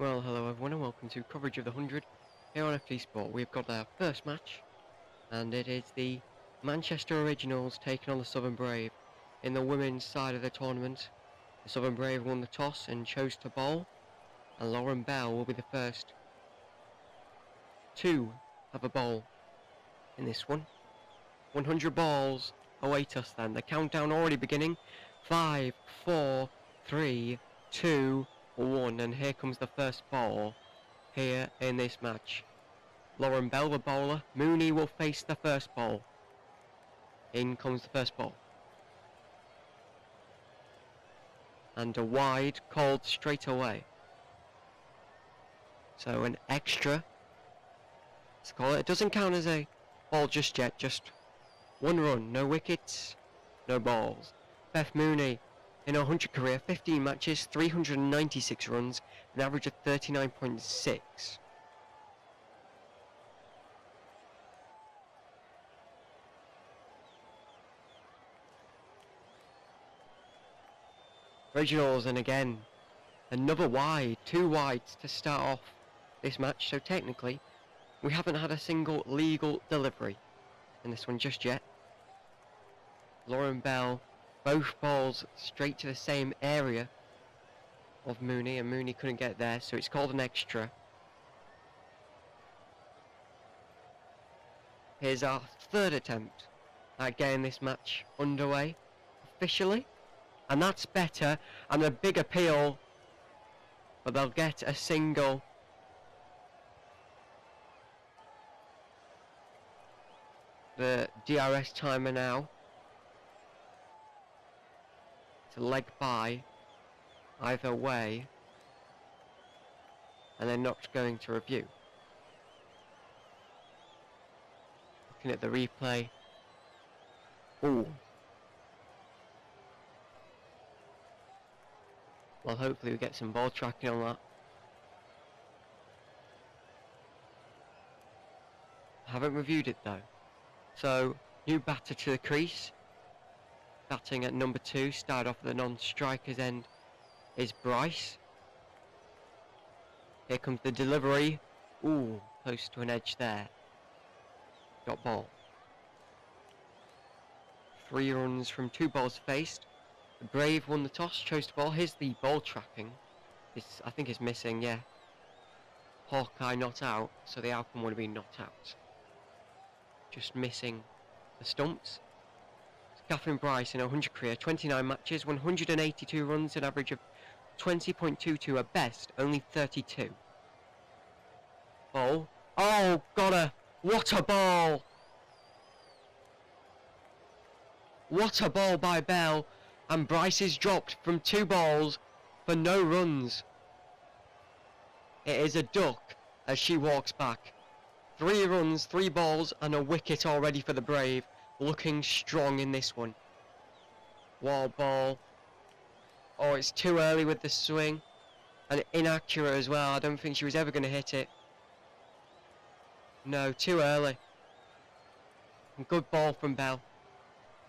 Well, hello everyone and welcome to coverage of the 100 here on FT Sport. We've got our first match, and it is the Manchester Originals taking on the Southern Brave. In the women's side of the tournament, the Southern Brave won the toss and chose to bowl, and Lauren Bell will be the first to have a bowl in this one. 100 balls await us then. The countdown already beginning. 5, 4, 3, 2, 1, and here comes the first ball here in this match. Lauren Bell, the bowler. Mooney will face the first ball. In comes the first ball. And a wide called straight away. So an extra. Let's call it. It doesn't count as a ball just yet. Just one run. No wickets. No balls. Beth Mooney, in her 100 career, 15 matches, 396 runs, an average of 39.6. Originals, and again, another wide, 2 wides to start off this match. So technically, we haven't had a single legal delivery in this one just yet. Lauren Bell, both balls straight to the same area of Mooney, and Mooney couldn't get there, so it's called an extra. Here's our third attempt at getting this match underway officially, and that's better and a big appeal, but they'll get a single. The DRS timer now to leg by either way, and they're not going to review. Looking at the replay. Ooh. Well, hopefully we get some ball tracking on that. Haven't reviewed it though. So, new batter to the crease. Batting at number 2, started off at the non-striker's end, is Bryce. Here comes the delivery. Ooh, close to an edge there. Got ball. 3 runs from 2 balls faced. The Brave won the toss, chose to ball. Here's the ball tracking. This, I think, is missing, yeah. Hawkeye not out, so the outcome would have been not out. Just missing the stumps. Catherine Bryce in a 100 career, 29 matches, 182 runs, an average of 20.22, a best, only 32. Ball. Oh, got her! What a ball! What a ball by Bell, and Bryce is dropped from 2 balls for no runs. It is a duck as she walks back. 3 runs, 3 balls, and a wicket already for the Brave. Looking strong in this one. Wall ball. Oh, it's too early with the swing. And inaccurate as well. I don't think she was ever going to hit it. No, too early. Good ball from Bell.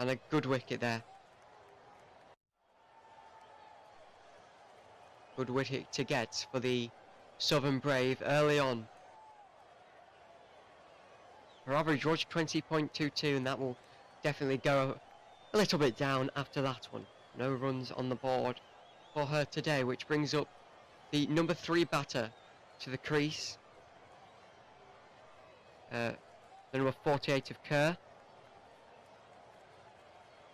And a good wicket there. Good wicket to get for the Southern Brave early on. Her average was 20.22, and that will definitely go a little bit down after that one. No runs on the board for her today, which brings up the number 3 batter to the crease. The number 48 of Kerr.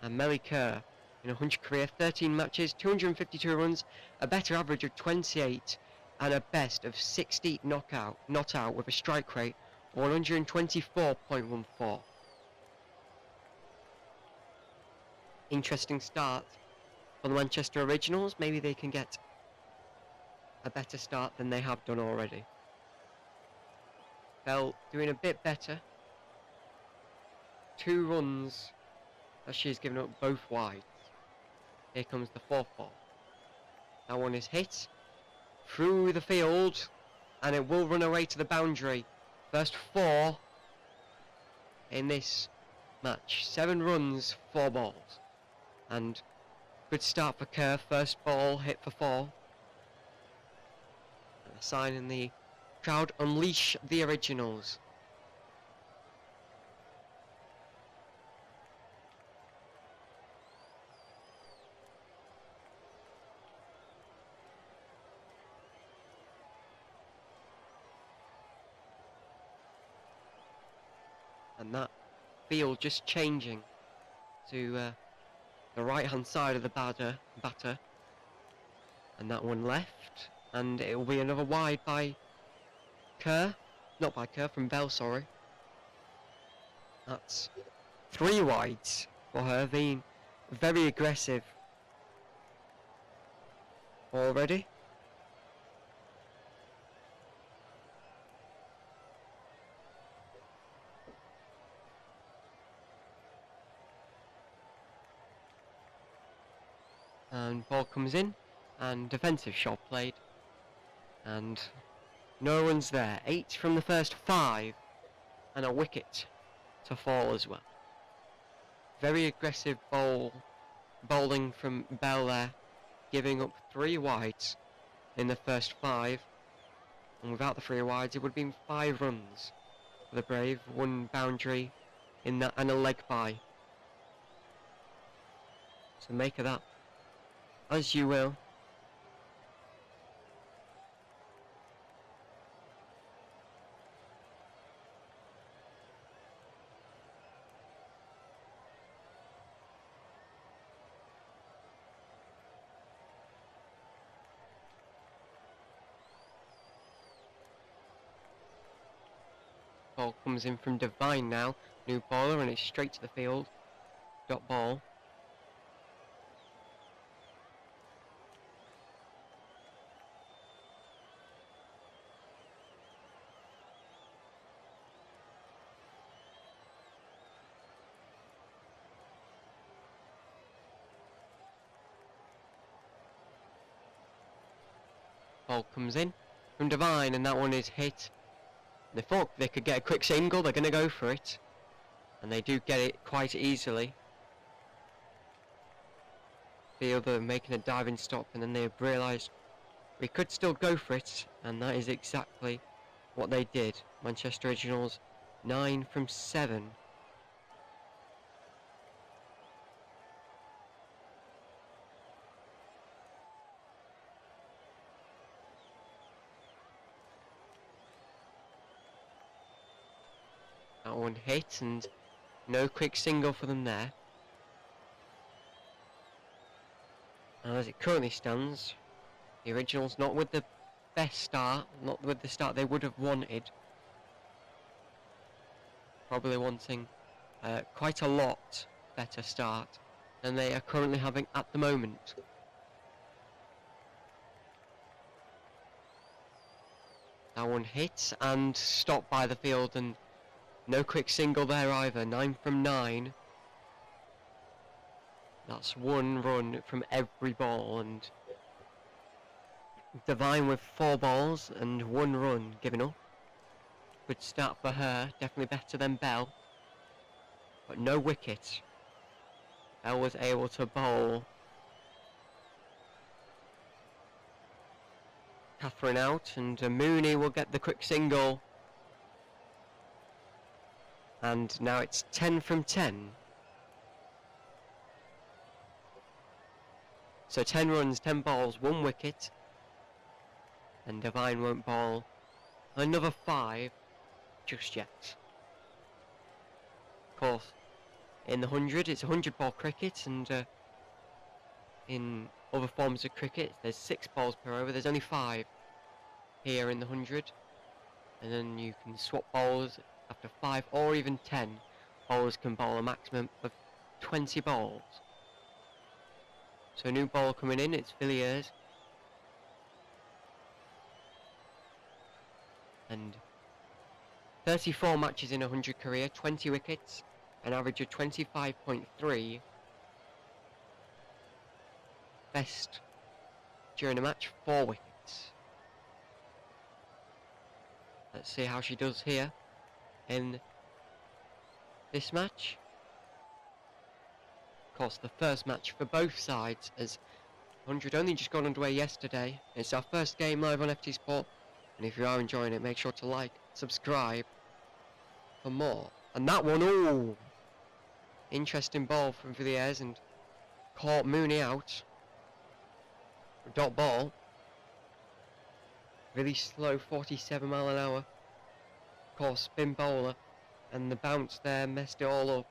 And Melly Kerr in a 100 career, 13 matches, 252 runs, a better average of 28, and a best of 60 not out with a strike rate 124.14. Interesting start for the Manchester Originals. Maybe they can get a better start than they have done already. Bell doing a bit better. 2 runs as she's given up both wides. Here comes the 4th ball. That one is hit through the field, and it will run away to the boundary. First 4 in this match. 7 runs, 4 balls. And good start for Kerr. First ball hit for 4. And a sign in the crowd, unleash the Originals. And that field just changing to the right hand side of the batter, and that one left, and it will be another wide by Kerr, not by Kerr, from Bell, sorry. That's 3 wides for her, being very aggressive already. And ball comes in, and defensive shot played, and no one's there. 8 from the first 5, and a wicket to fall as well. Very aggressive bowling from Bell there. giving up 3 wides in the first 5. And without the 3 wides, it would have been 5 runs for the Brave. 1 boundary in that and a leg by. So make of that as you will. Ball comes in from Divine now. New bowler, and it's straight to the field. Dot ball. Ball comes in from Divine, and that one is hit. They thought they could get a quick single, they're going to go for it. And they do get it quite easily. Fielder making a diving stop, and then they've realised we could still go for it. And that is exactly what they did. Manchester Originals 9 from 7. That one hit, and no quick single for them there. And as it currently stands, the Originals not with the best start, not with the start they would have wanted. Probably wanting quite a lot better start than they are currently having at the moment. That one hits and stopped by the field, and no quick single there either. 9 from 9. That's 1 run from every ball, and Divine with 4 balls and 1 run given up. Good start for her, definitely better than Bell, but no wicket. Bell was able to bowl Catherine out, and Mooney will get the quick single. And now it's 10 from 10. So 10 runs, 10 balls, 1 wicket. And Divine won't bowl another 5 just yet. Of course, in the 100, it's 100 ball cricket, and in other forms of cricket, there's 6 balls per over. There's only 5 here in the 100. And then you can swap bowls. After 5 or even 10, bowlers can bowl a maximum of 20 balls. So a new ball coming in, it's Villiers. And 34 matches in a 100 career, 20 wickets, an average of 25.3. Best during a match, 4 wickets. Let's see how she does here in this match. Of course, the first match for both sides, as 100 only just got underway yesterday. It's our first game live on FT Sport, and if you are enjoying it, make sure to like, subscribe for more. And that one, oh, interesting ball from Villiers, and caught Mooney out. Dot ball. Really slow, 47 mile an hour. Course, spin bowler, and the bounce there messed it all up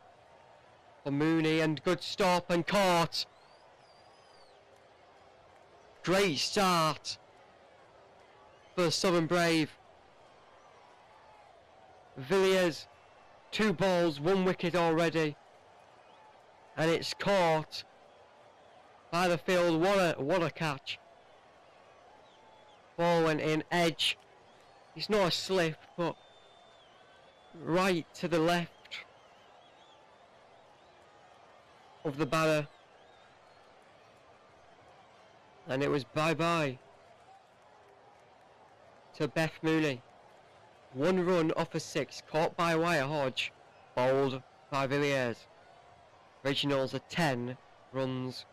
for Mooney, and good stop and caught. Great start for Southern Brave. Villiers, 2 balls, 1 wicket already, and it's caught by the field. What a catch. Ball went in, edge. It's not a slip, but right to the left of the batter, and it was bye-bye to Beth Mooney. 1 run off a 6, caught by Wire Hodge, bowled by Villiers. Originals are 10 runs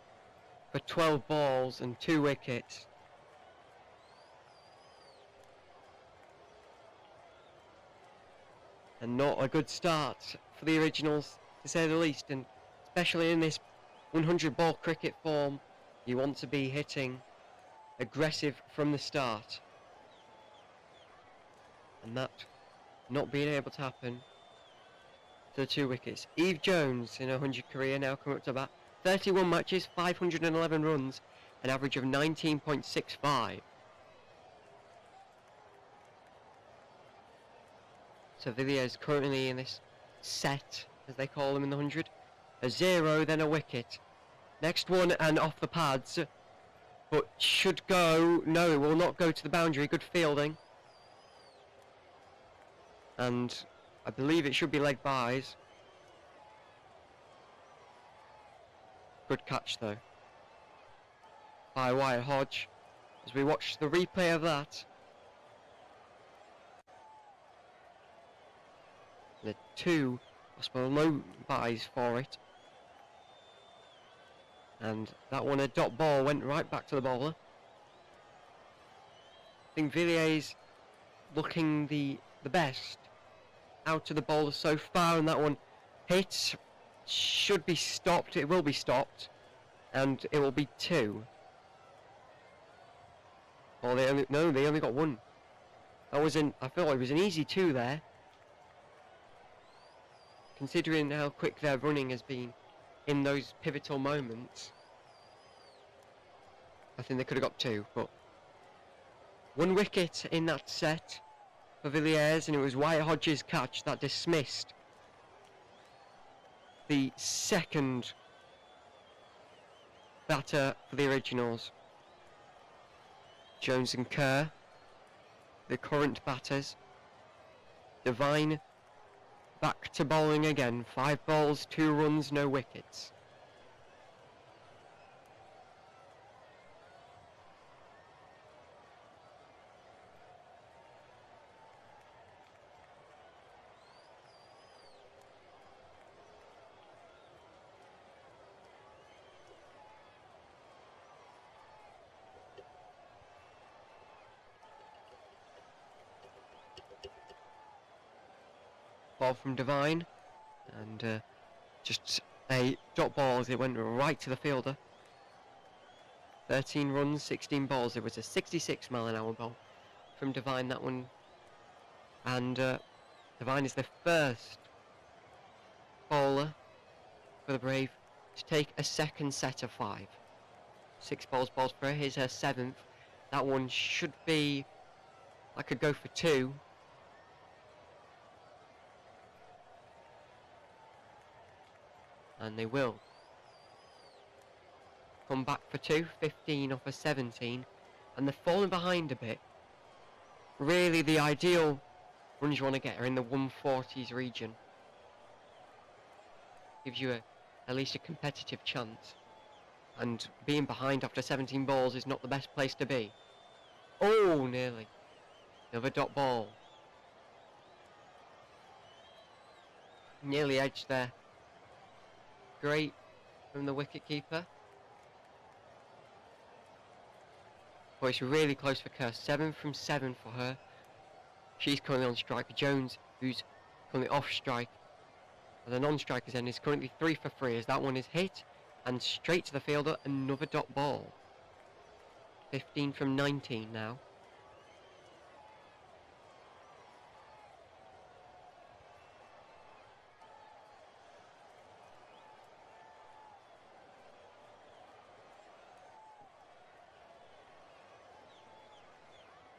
for 12 balls and 2 wickets. And not a good start for the originals, to say the least, and especially in this 100 ball cricket form, you want to be hitting aggressive from the start. And that not being able to happen to the 2 wickets. Eve Jones in her 100 career now coming up to bat. 31 matches, 511 runs, an average of 19.65. So Villiers currently in this set, as they call them in the 100. A 0, then a wicket. Next one and off the pads, but should go, no, it will not go to the boundary. Good fielding. And I believe it should be leg byes. Good catch though by Wyatt Hodge as we watch the replay of that. The 2 possible low byes for it. And that one, a dot ball, went right back to the bowler. I think Villiers looking the best out of the bowler so far, and that one hit, should be stopped. It will be stopped, and it will be 2. Oh, they only got 1. That was I feel like it was an easy 2 there, considering how quick their running has been in those pivotal moments. I think they could have got 2, but 1 wicket in that set for Villiers, and it was Wyatt Hodge's catch that dismissed the second batter for the originals. Jones and Kerr, the current batters. Devine back to bowling again. 5 balls, 2 runs, no wickets. Ball from Devine, and just a dot ball as it went right to the fielder. 13 runs, 16 balls. It was a 66-mile-an-hour ball from Devine, that one. And Devine is the first bowler for the Brave to take a second set of 5. 6 balls for her. Here's her 7th. That one should be, I could go for 2. And they will come back for 2. 15 off a 17, and they're falling behind a bit. Really, the ideal runs you want to get are in the 140s region. Gives you at least a competitive chance, and being behind after 17 balls is not the best place to be. Oh, nearly. Another dot ball. Nearly edged there. Great from the wicket-keeper. But it's really close for Kerr. 7 from 7 for her. She's currently on strike. Jones, who's currently off strike, and the non-striker's end, is currently 3 for 3 as that one is hit and straight to the fielder. Another dot ball. 15 from 19 now.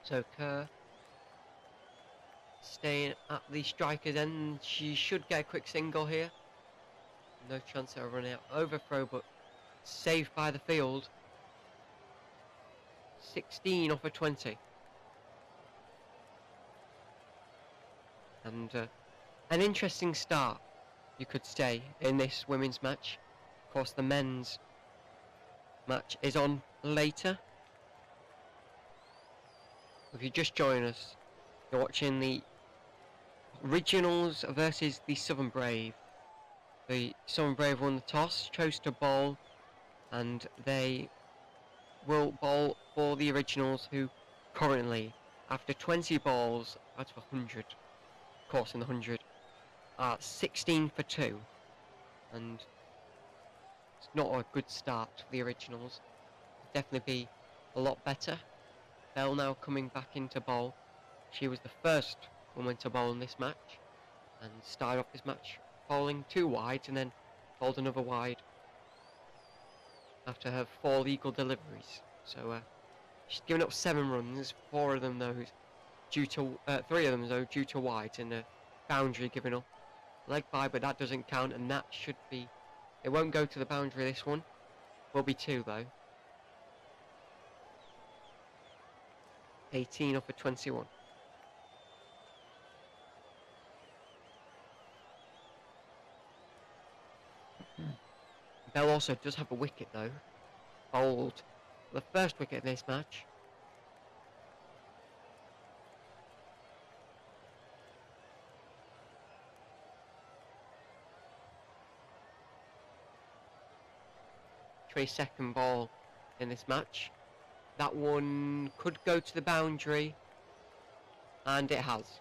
So Kerr staying at the striker's end. She should get a quick single here. No chance of running out. Overthrow, but saved by the field. 16 off a 20. And an interesting start, you could say, in this women's match. Of course, the men's match is on later. If you just join us, you're watching the Originals versus the Southern Brave. The Southern Brave won the toss, chose to bowl, and they will bowl for the Originals, who currently, after 20 balls out of 100, of course in the 100, are 16 for 2, and it's not a good start for the Originals. Could definitely be a lot better. Bell now coming back into bowl. She was the first woman to bowl in this match, and started off this match bowling 2 wides and then bowled another wide after her 4 legal deliveries. So she's given up 7 runs, 4 of them those due to 3 of them though due to wides and a boundary given up. Leg by, but that doesn't count, and that should be. It won't go to the boundary. This one will be 2 though. 18 off of 21. Bell also does have a wicket though. Bowled the first wicket in this match. Second ball in this match. That one could go to the boundary, and it has.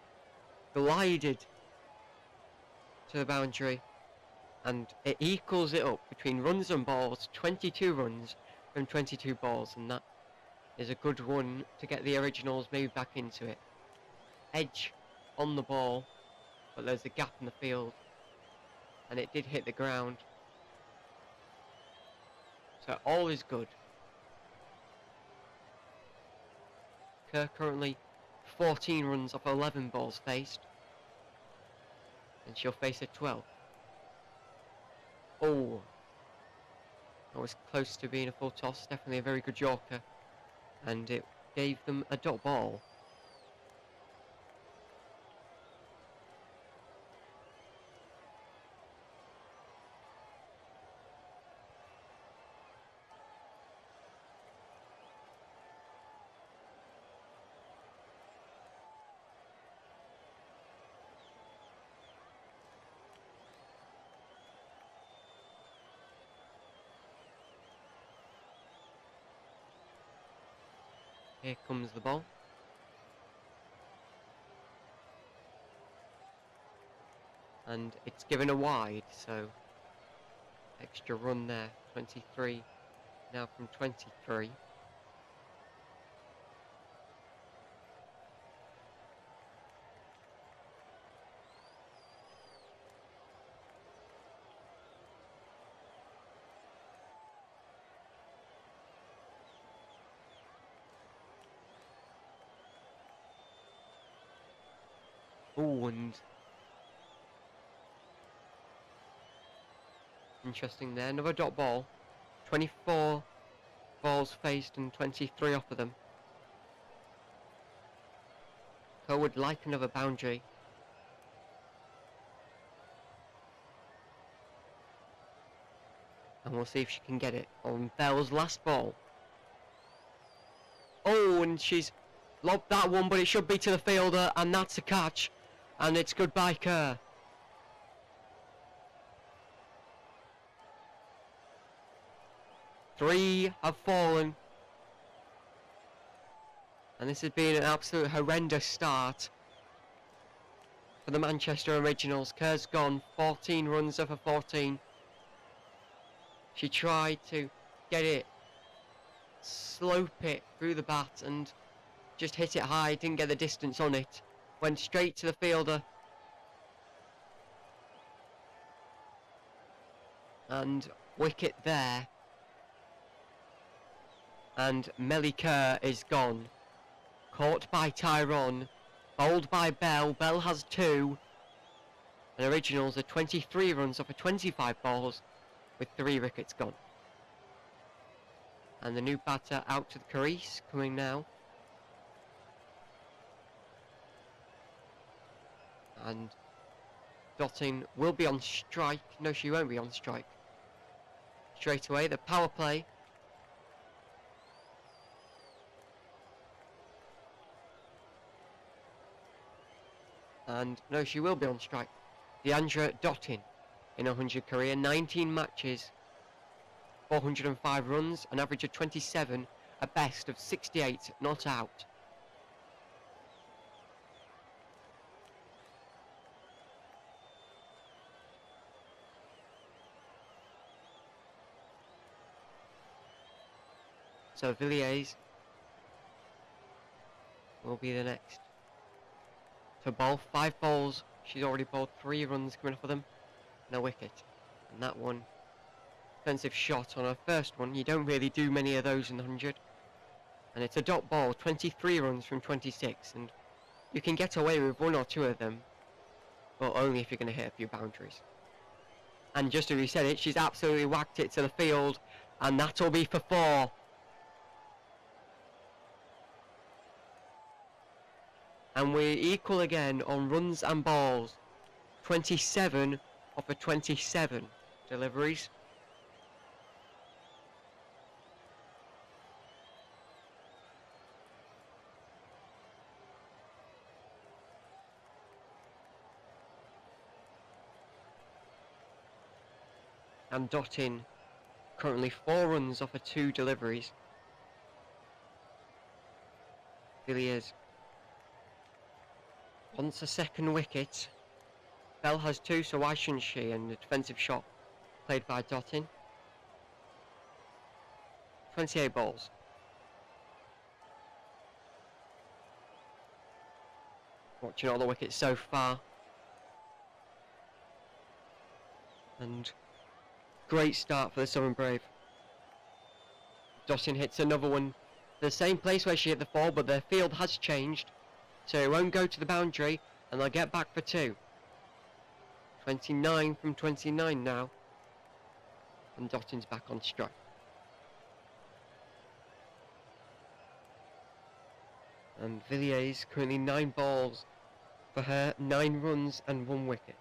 Glided to the boundary, and it equals it up between runs and balls. 22 runs from 22 balls, and that is a good one to get the Originals maybe back into it. Edge on the ball, but there's a gap in the field, and it did hit the ground. So all is good. Kerr currently 14 runs off 11 balls faced, and she'll face a 12. Oh, that was close to being a full toss. Definitely a very good Yorker, and it gave them a dot ball. Here comes the ball. And it's given a wide, so extra run there. 23 now from 23. Oh, and interesting there, another dot ball. 24 balls faced and 23 off of them. Kerr would like another boundary. And we'll see if she can get it on Bell's last ball. Oh, and she's lobbed that one, but it should be to the fielder, and that's a catch. And it's goodbye, Kerr. Three have fallen. And this has been an absolute horrendous start for the Manchester Originals. Kerr's gone 14 runs over 14. She tried to get it, slope it through the bat and just hit it high, didn't get the distance on it. Went straight to the fielder. And wicket there. And Melly Kerr is gone. Caught by Tyrone. Bowled by Bell. Bell has 2. And Originals are 23 runs off of 25 balls with 3 wickets gone. And the new batter out to the crease coming now. And Dottin will be on strike. No, she won't be on strike. Straight away, the power play. And no, she will be on strike. Deandra Dottin in a 100 career, 19 matches 405 runs, an average of 27, a best of 68 not out. So Villiers will be the next to bowl. 5 balls. She's already bowled 3 runs coming off of them. No wicket. And that one, defensive shot on her first one. You don't really do many of those in the 100. And it's a dot ball, 23 runs from 26. And you can get away with 1 or 2 of them, but only if you're going to hit a few boundaries. And just as we said it, she's absolutely whacked it to the field. And that'll be for 4. And we're equal again on runs and balls. 27 off of 27 deliveries. And Dottin currently 4 runs off of 2 deliveries. Villiers wants a second wicket. Bell has 2, so why shouldn't she? And the defensive shot played by Dottin. 28 balls. Watching all the wickets so far. And great start for the Southern Brave. Dottin hits another one. The same place where she hit the 4, but the field has changed. So it won't go to the boundary, and they'll get back for 2. 29 from 29 now. And Dottin's back on strike. And Villiers currently 9 balls for her, 9 runs and 1 wicket.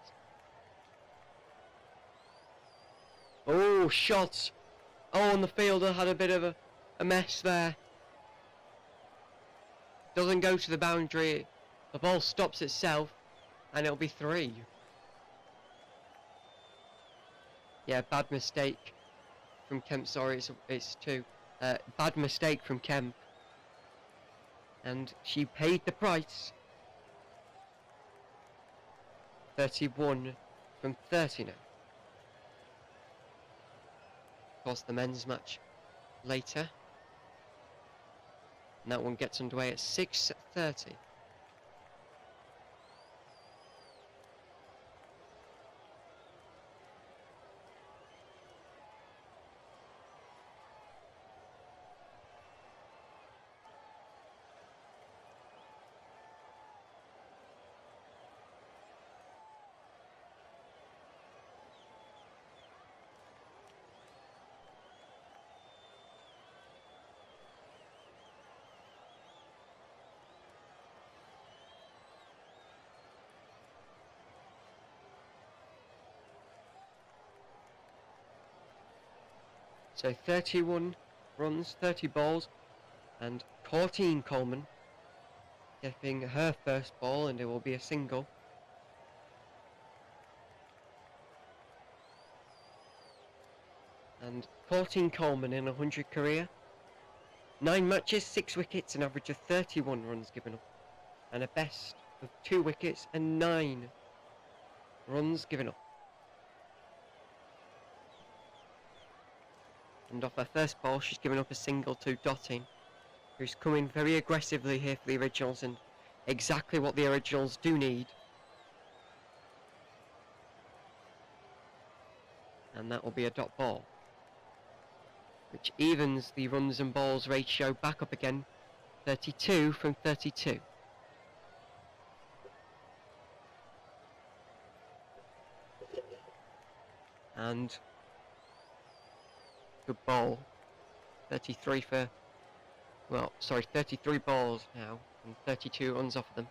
Oh, shots! Oh, and the fielder had a bit of a mess there. Doesn't go to the boundary. The ball stops itself, and it'll be 3. Yeah, bad mistake from Kemp. Sorry, it's 2. Bad mistake from Kemp. And she paid the price. 31 from 30 now. Of course, the men's match later. And that one gets underway at 6:30. So 31 runs, 30 balls, and Courtine Coleman getting her first ball, and it will be a single. And Courtine Coleman in a 100 career. 9 matches, 6 wickets, an average of 31 runs given up. And a best of 2 wickets and 9 runs given up. And off her first ball, she's given up a single to Dottin, who's coming very aggressively here for the Originals, and exactly what the Originals do need. And that will be a dot ball, which evens the runs and balls ratio back up again, 32 from 32. And good ball. 33 for, well, sorry, 33 balls now, and 32 runs off of them.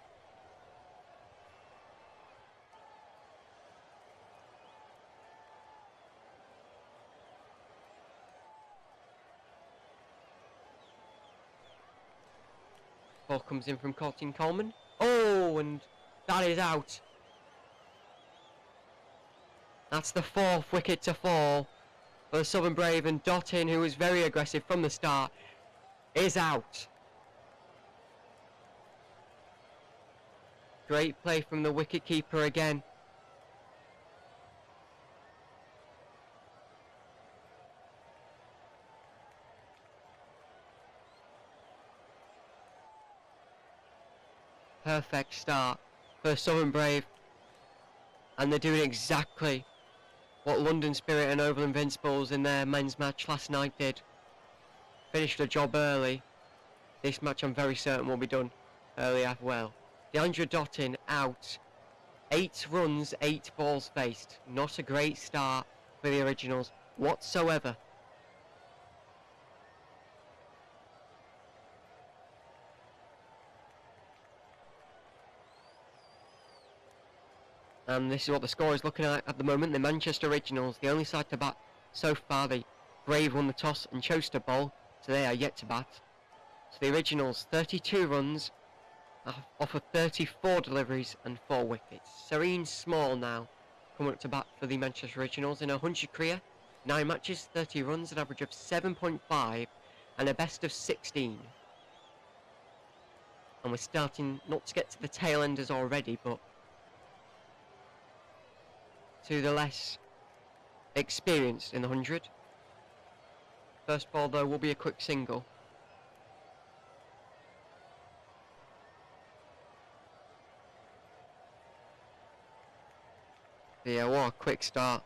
Ball comes in from Courtine Coleman. Oh, and that is out. That's the 4th wicket to fall for the Southern Brave, and Dottin, who was very aggressive from the start, is out. Great play from the wicket keeper again. Perfect start for Southern Brave, and they're doing exactly what London Spirit and Oval Invincibles in their men's match last night did. Finished the job early. This match I'm very certain will be done early as well. DeAndre Dottin out. 8 runs, 8 balls faced. Not a great start for the Originals whatsoever. And this is what the score is looking at the moment. The Manchester Originals, the only side to bat so far. The Brave won the toss and chose to bowl, so they are yet to bat. So the Originals, 32 runs off of 34 deliveries and 4 wickets. Serene Small now coming up to bat for the Manchester Originals in a 100 career, 9 matches, 30 runs, an average of 7.5 and a best of 16. And we're starting not to get to the tail enders already, but to the less experienced in the 100. First ball though will be a quick single. Yeah, what a quick start.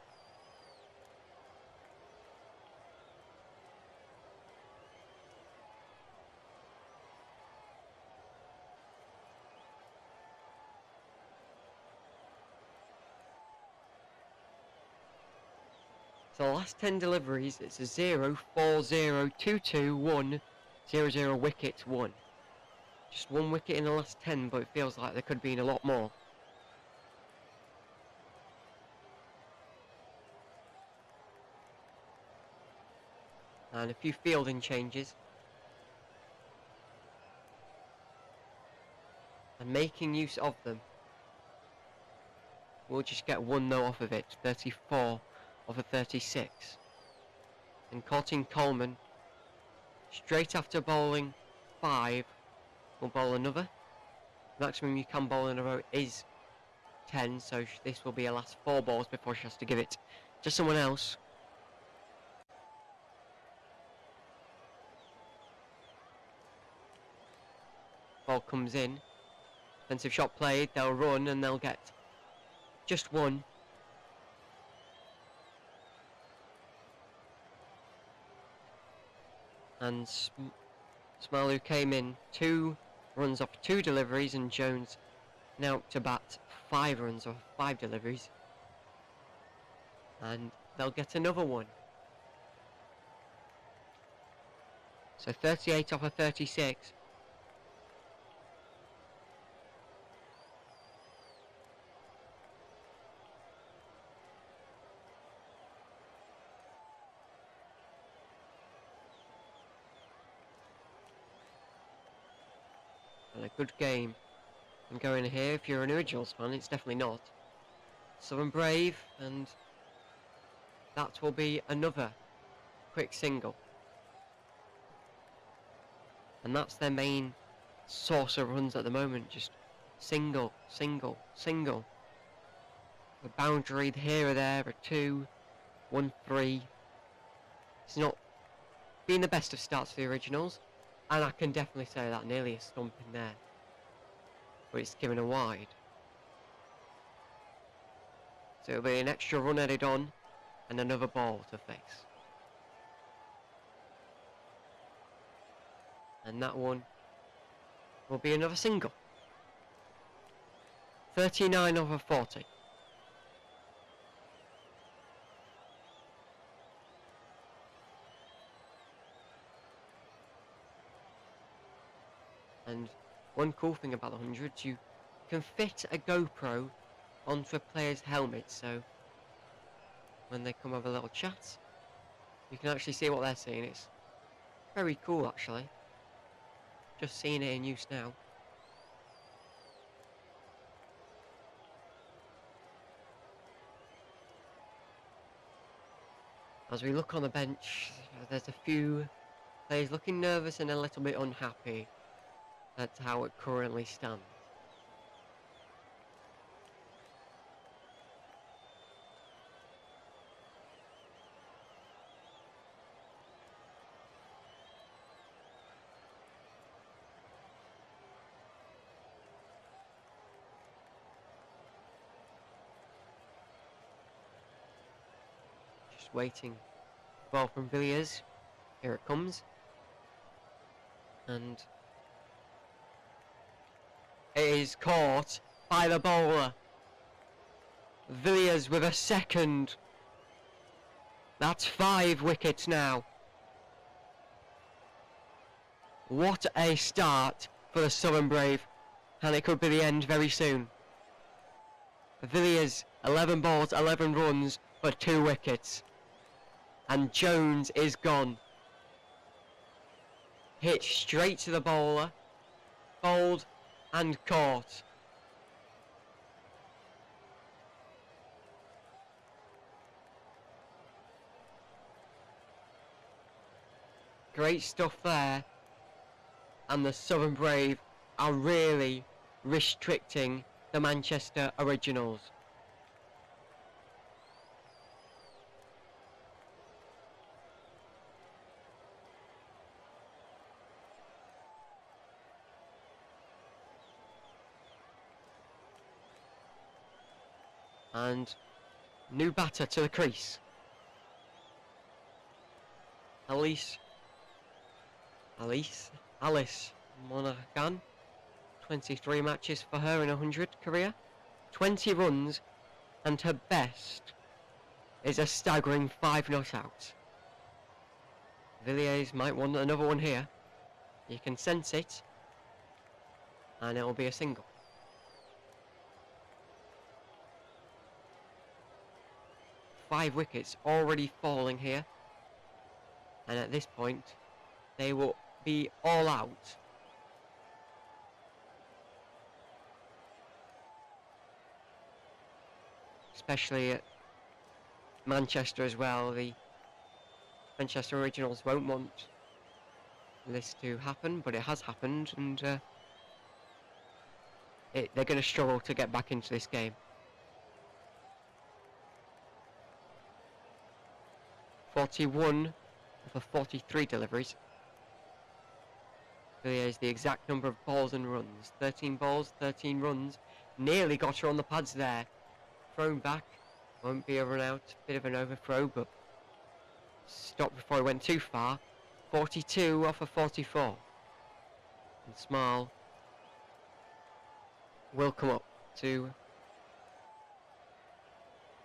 So the last 10 deliveries, it's a 0, 4, 0, 2, 2, 1, 0, 0, wicket, 1. Just 1 wicket in the last 10, but it feels like there could have been a lot more. And a few fielding changes. And making use of them. We'll just get 1 though off of it, 34 off of 36. And Colton Coleman, straight after bowling 5, will bowl another. Maximum you can bowl in a row is 10, so this will be her last 4 balls before she has to give it to someone else. Ball comes in, defensive shot played, they'll run and they'll get just 1. And Smile, who came in 2 runs off 2 deliveries, and Jones now up to bat 5 runs off 5 deliveries. And they'll get another 1. So 38 off of 36. And a good game and going here. If you're an Originals fan, it's definitely not. Southern Brave, and that will be another quick single. And that's their main source of runs at the moment, just single, single, single. A boundary here or there, a 2, 1, 3. It's not been the best of starts for the Originals, and I can definitely say that, nearly a stump in there. But it's given a wide. So it'll be an extra run added on, and another ball to face. And that one will be another single. 39 over 40. And one cool thing about the 100s, you can fit a GoPro onto a player's helmet, so when they come have a little chat, you can actually see what they're seeing. It's very cool, actually. Just seeing it in use now. As we look on the bench, there's a few players looking nervous and a little bit unhappy. That's how it currently stands. Just waiting. Ball from Villiers. Here it comes. And it is caught by the bowler. Villiers with a second. That's 5 wickets now. What a start for the Southern Brave. And it could be the end very soon. Villiers, 11 balls, 11 runs for 2 wickets. And Jones is gone. Hit straight to the bowler. Bowled and caught. Great stuff there. And the Southern Brave are really restricting the Manchester Originals. And new batter to the crease. Alice Monaghan. 23 matches for her in 100 career. 20 runs, and her best is a staggering 5 not out. Villiers might want another one here. You can sense it. And it will be a single. Five wickets already falling here. And at this point, they will be all out. Especially at Manchester as well. The Manchester Originals won't want this to happen, but it has happened, and they're going to struggle to get back into this game. 41 of 43 deliveries. Villiers the exact number of balls and runs. 13 balls, 13 runs. Nearly got her on the pads there. Thrown back. Won't be a run out. Bit of an overthrow, but stopped before it went too far. 42 off of 44. And Small will come up to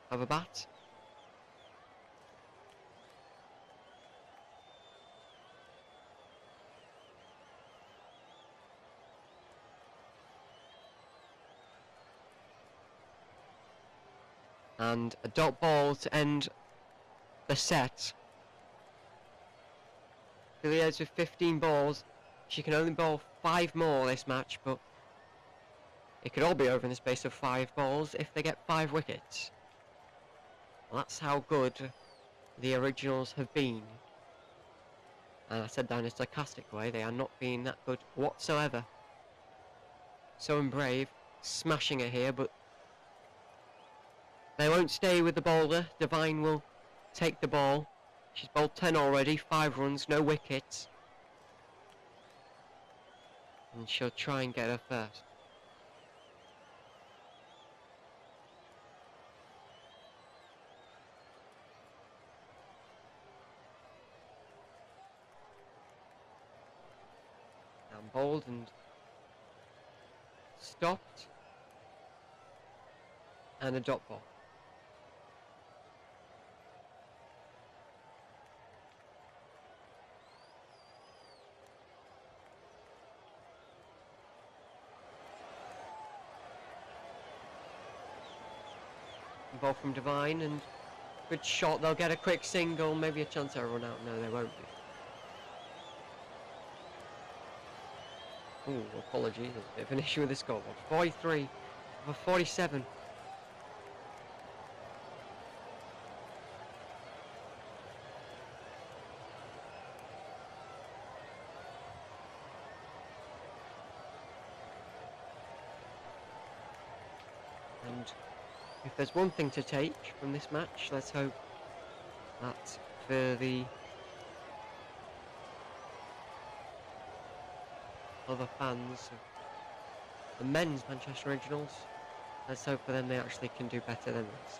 have a bat. And a dot ball to end the set. Villiers with 15 balls. She can only bowl 5 more this match, but it could all be over in the space of 5 balls if they get 5 wickets. Well, that's how good the Originals have been. And I said that in a sarcastic way, they are not being that good whatsoever. So Brave smashing it here, but they won't stay with the bowler. Devine will take the ball. She's bowled 10 already, 5 runs, no wickets. And she'll try and get her first. And bowled and stopped. And a dot ball. Ball from Devine, and good shot. They'll get a quick single, maybe a chance at a run out. No, they won't be. Ooh, apologies, there's a bit of an issue with the scoreboard. 43 over 47. if there's one thing to take from this match, let's hope that for the other fans of the men's Manchester Originals, let's hope for them they actually can do better than this.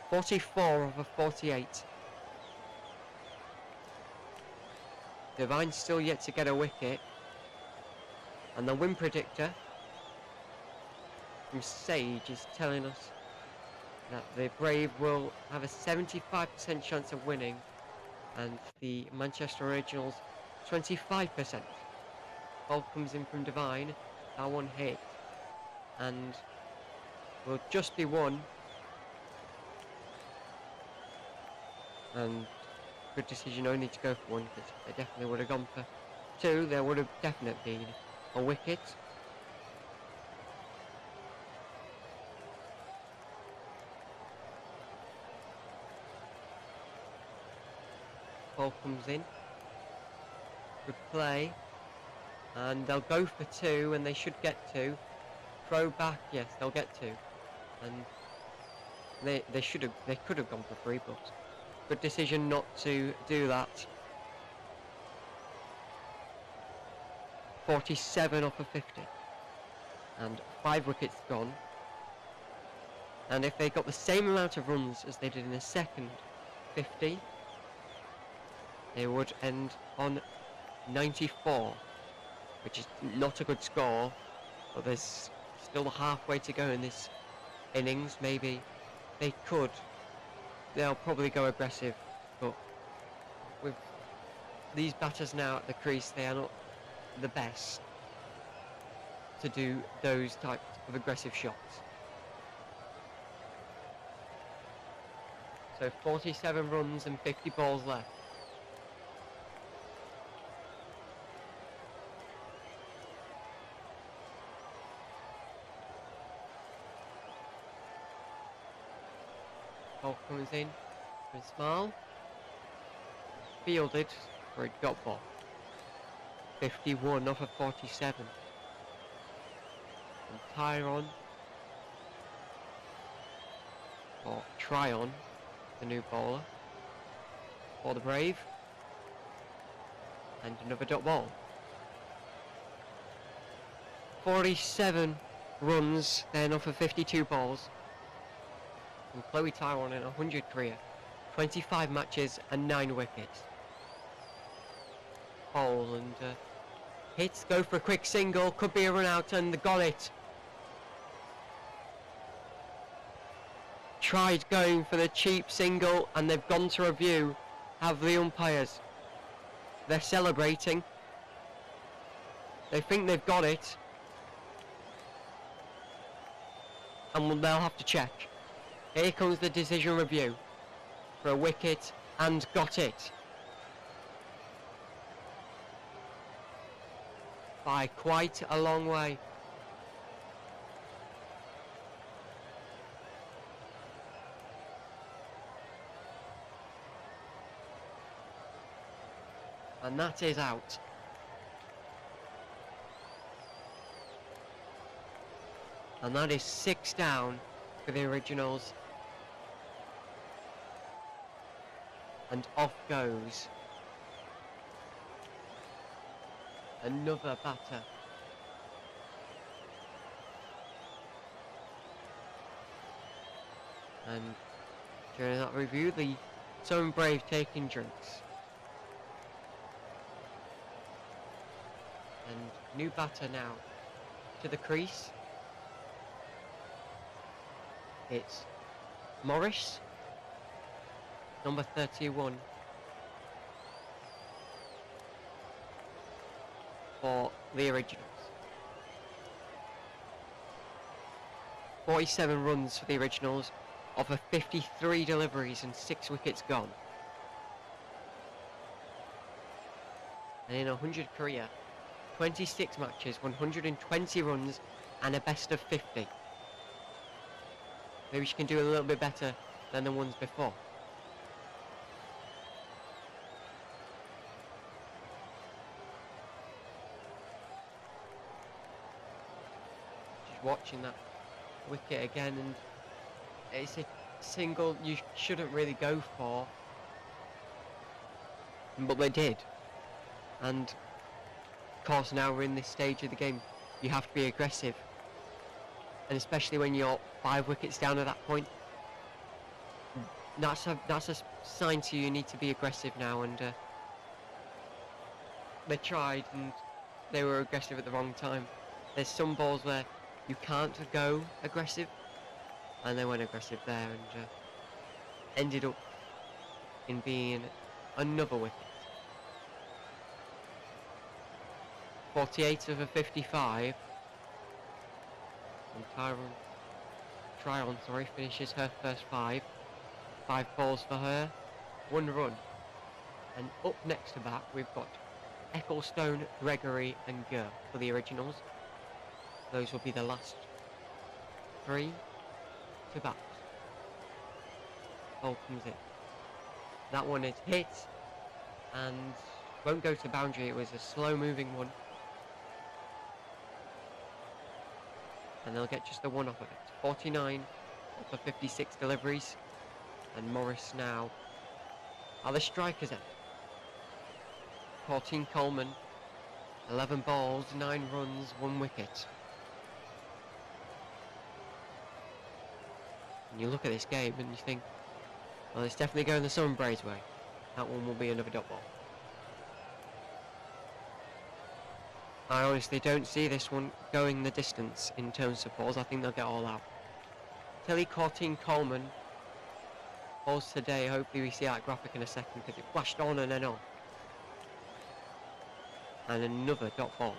44 over 48. Divine's still yet to get a wicket. And the win predictor from Sage is telling us that the Brave will have a 75% chance of winning and the Manchester Originals 25%. Ball comes in from Divine, that one hit, and will just be one. And good decision only to go for one, because they definitely would have gone for two. There would have definitely been a wicket. Ball comes in. Good play. And they'll go for two, and they should get two. Throw back, yes, they'll get two. And they could have gone for three, but good decision not to do that. 47 off of 50. And 5 wickets gone. And if they got the same amount of runs as they did in the second 50, they would end on 94, which is not a good score, but there's still halfway to go in this innings. Maybe they'll probably go aggressive, but with these batters now at the crease, they are not the best to do those types of aggressive shots. So 47 runs and 50 balls left. Ball comes in for Smile. Fielded for a dot ball. 51 off of 47. And Tyron, or Tryon, the new bowler for the Brave. And another dot ball. 47 runs then off of 52 balls. And Chloe Tyron in 100 career. 25 matches and 9 wickets. Bowl and hits, go for a quick single, could be a run out, and they got it. Tried going for the cheap single and they've gone to review. Have the umpires. They're celebrating. They think they've got it. And they'll have to check. Here comes the decision review for a wicket, and got it. By quite a long way. And that is out. And that is 6 down for the Originals. And off goes another batter. And during that review, the Southern Brave taking drinks. And new batter now to the crease. It's Morris, number 31, for the Originals. 47 runs for the Originals, off of 53 deliveries and 6 wickets gone. And in 100 career, 26 matches, 120 runs and a best of 50. Maybe she can do a little bit better than the ones before. Just watching that wicket again, and it's a single you shouldn't really go for, but they did. And of course, now we're in this stage of the game, you have to be aggressive, and especially when you're 5 wickets down at that point, that's a sign to you need to be aggressive now. And they tried, and they were aggressive at the wrong time. There's some balls where you can't go aggressive, and they went aggressive there, and ended up in being another wicket. 48 over 55, and Tryon, finishes her first 5 balls for her, 1 run. And up next to bat we've got Ecclestone, Gregory and Gurr for the originals. Those will be the last 3 to bat. Ball comes in. That one is hit and won't go to boundary. It was a slow moving one, and they'll get just the 1 off of it. 49 off of 56 deliveries, and Morris now are the strikers end. 14 Coleman, 11 balls, 9 runs, 1 wicket. And you look at this game and you think, well, it's definitely going the Sunbrays way. That one will be another dot ball. I honestly don't see this one going the distance in terms of balls. I think they'll get all out. Tilly 14 Coleman balls today. Hopefully we see that graphic in a second, because it flashed on and then off. And another dot ball.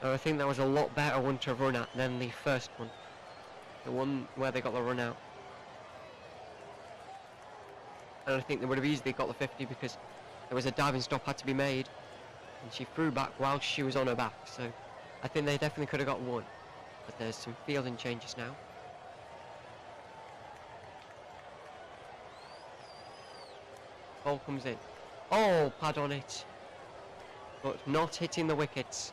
And I think that was a lot better one to run at than the first one. The one where they got the run out. And I think they would have easily got the 50, because there was a diving stop had to be made, and she threw back while she was on her back. So I think they definitely could have got 1. But there's some fielding changes now. Ball comes in. Oh, pad on it, but not hitting the wickets.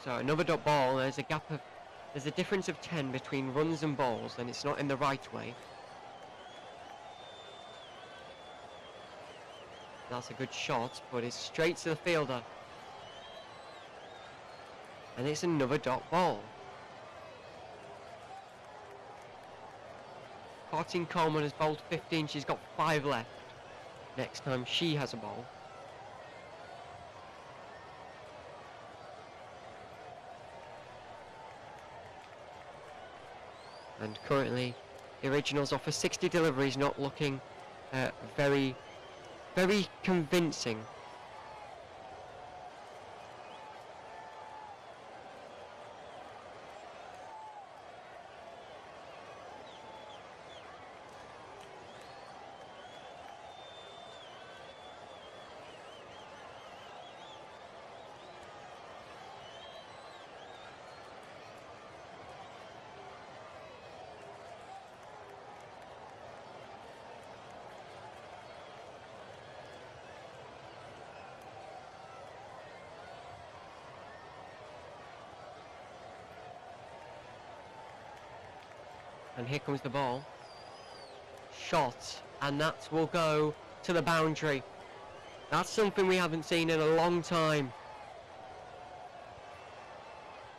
So another dot ball. There's a difference of 10 between runs and balls, and it's not in the right way. That's a good shot, but it's straight to the fielder. And it's another dot ball. 14 Coleman has bowled 15. She's got 5 left. Next time she has a ball. And currently, the originals offer 60 deliveries, not looking very, very convincing. And here comes the ball. Shot, and that will go to the boundary. That's something we haven't seen in a long time.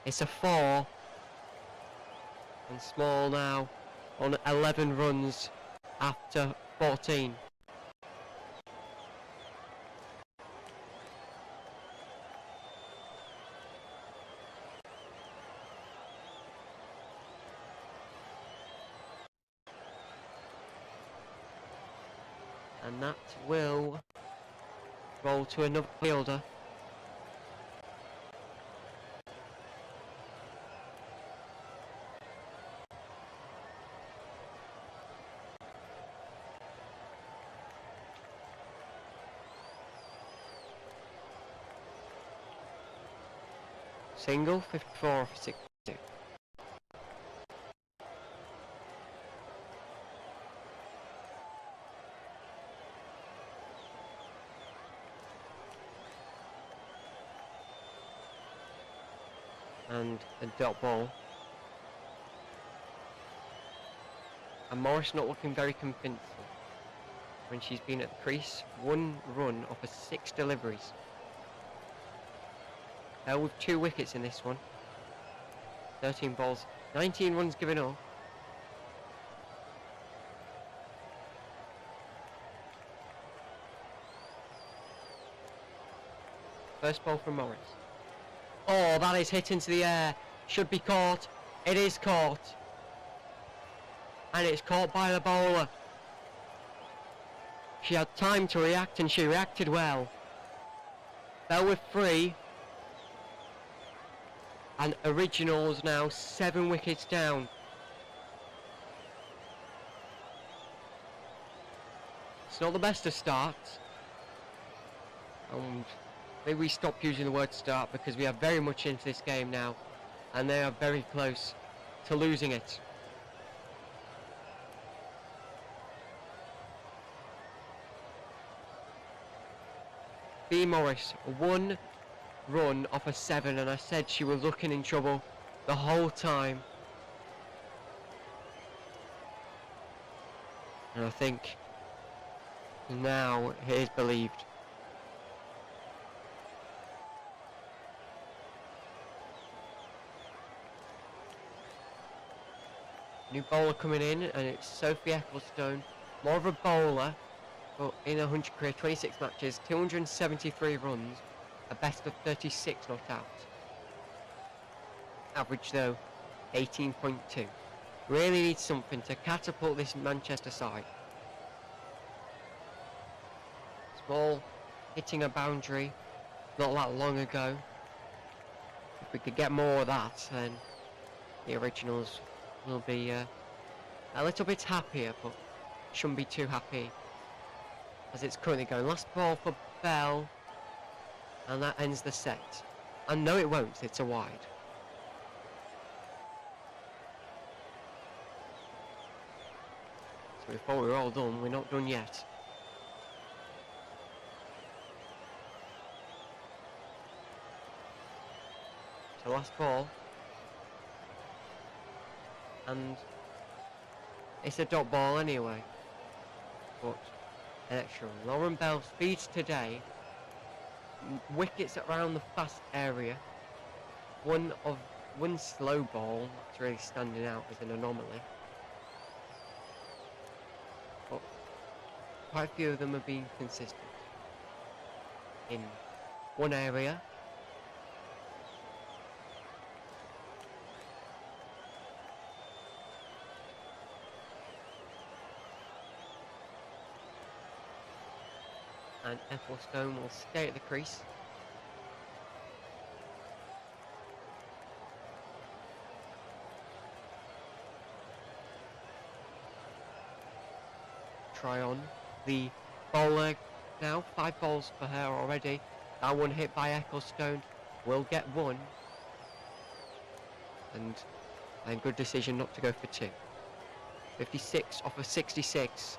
It's a 4. And Small now on 11 runs after 14. And that will roll to another fielder. Single, 54 for 62. and a dot ball. And Morris not looking very convincing when she's been at the crease. 1 run off of 6 deliveries. With 2 wickets in this one. 13 balls, 19 runs given up. First ball from Morris. Oh, that is hit into the air. Should be caught. It is caught. And it's caught by the bowler. She had time to react and she reacted well. Bell with 3. And Originals now 7 wickets down. It's not the best of starts. And maybe we stop using the word start because we are very much into this game now. And they are very close to losing it. B. Morris, 1 run off a 7, and I said she was looking in trouble the whole time. And I think now it is believed. New bowler coming in, and it's Sophie Ecclestone, more of a bowler, but in 100 career, 26 matches, 273 runs, a best of 36 not out. Average though, 18.2. Really needs something to catapult this Manchester side. Small, hitting a boundary not that long ago. If we could get more of that, then the Originals will be a little bit happier, but shouldn't be too happy as it's currently going. Last ball for Bell, and that ends the set. And no, it won't, it's a wide. So we thought we were all done, we're not done yet. So last ball. And it's a dot ball anyway. But an extra run. Lauren Bell speeds today. Wickets around the fast area. One slow ball that's really standing out as an anomaly. But quite a few of them have been consistent in one area. And Ecclestone will stay at the crease. Try on the bowler now. 5 balls for her already. That one hit by Ecclestone will get 1. And good decision not to go for 2. 56 off of 66.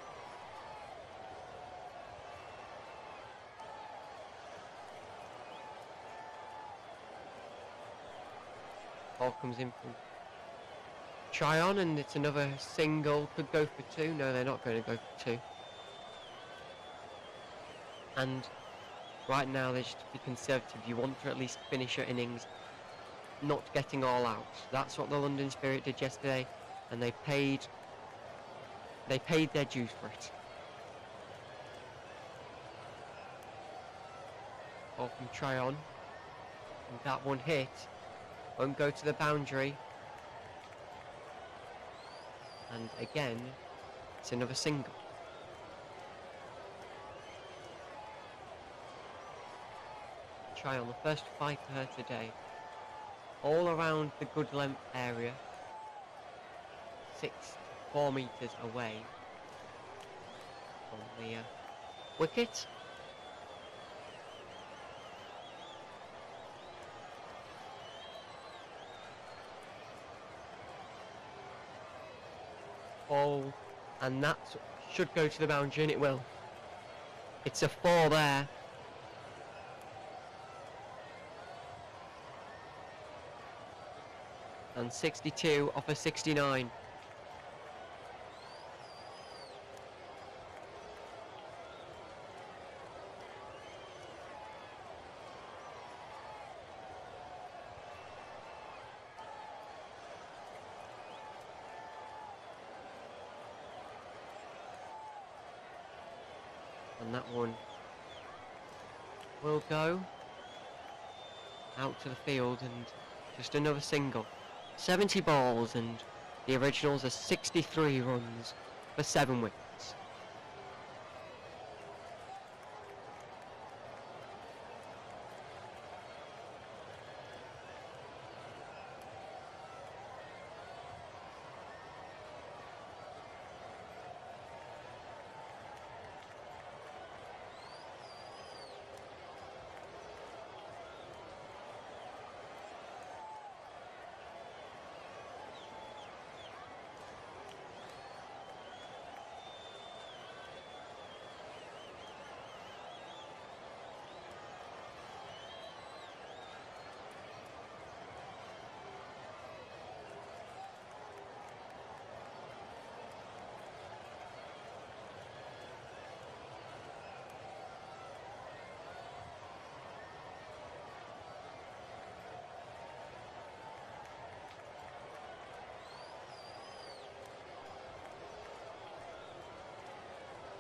Ball comes in from Try on, and it's another single. Could go for 2. No, they're not going to go for 2. And right now they should be conservative. You want to at least finish your innings, not getting all out. That's what the London Spirit did yesterday, and they paid their dues for it. Ball from Try on, and that one hit. Won't go to the boundary. And again, it's another single. Try on the first 5 for her today. All around the good length area. 4 meters away from the wicket. Ball, and that should go to the boundary, and it will. It's a 4 there. and 62 off a 69. And that one will go out to the field, and just another single. 70 balls, and the originals are 63 runs for 7 wickets.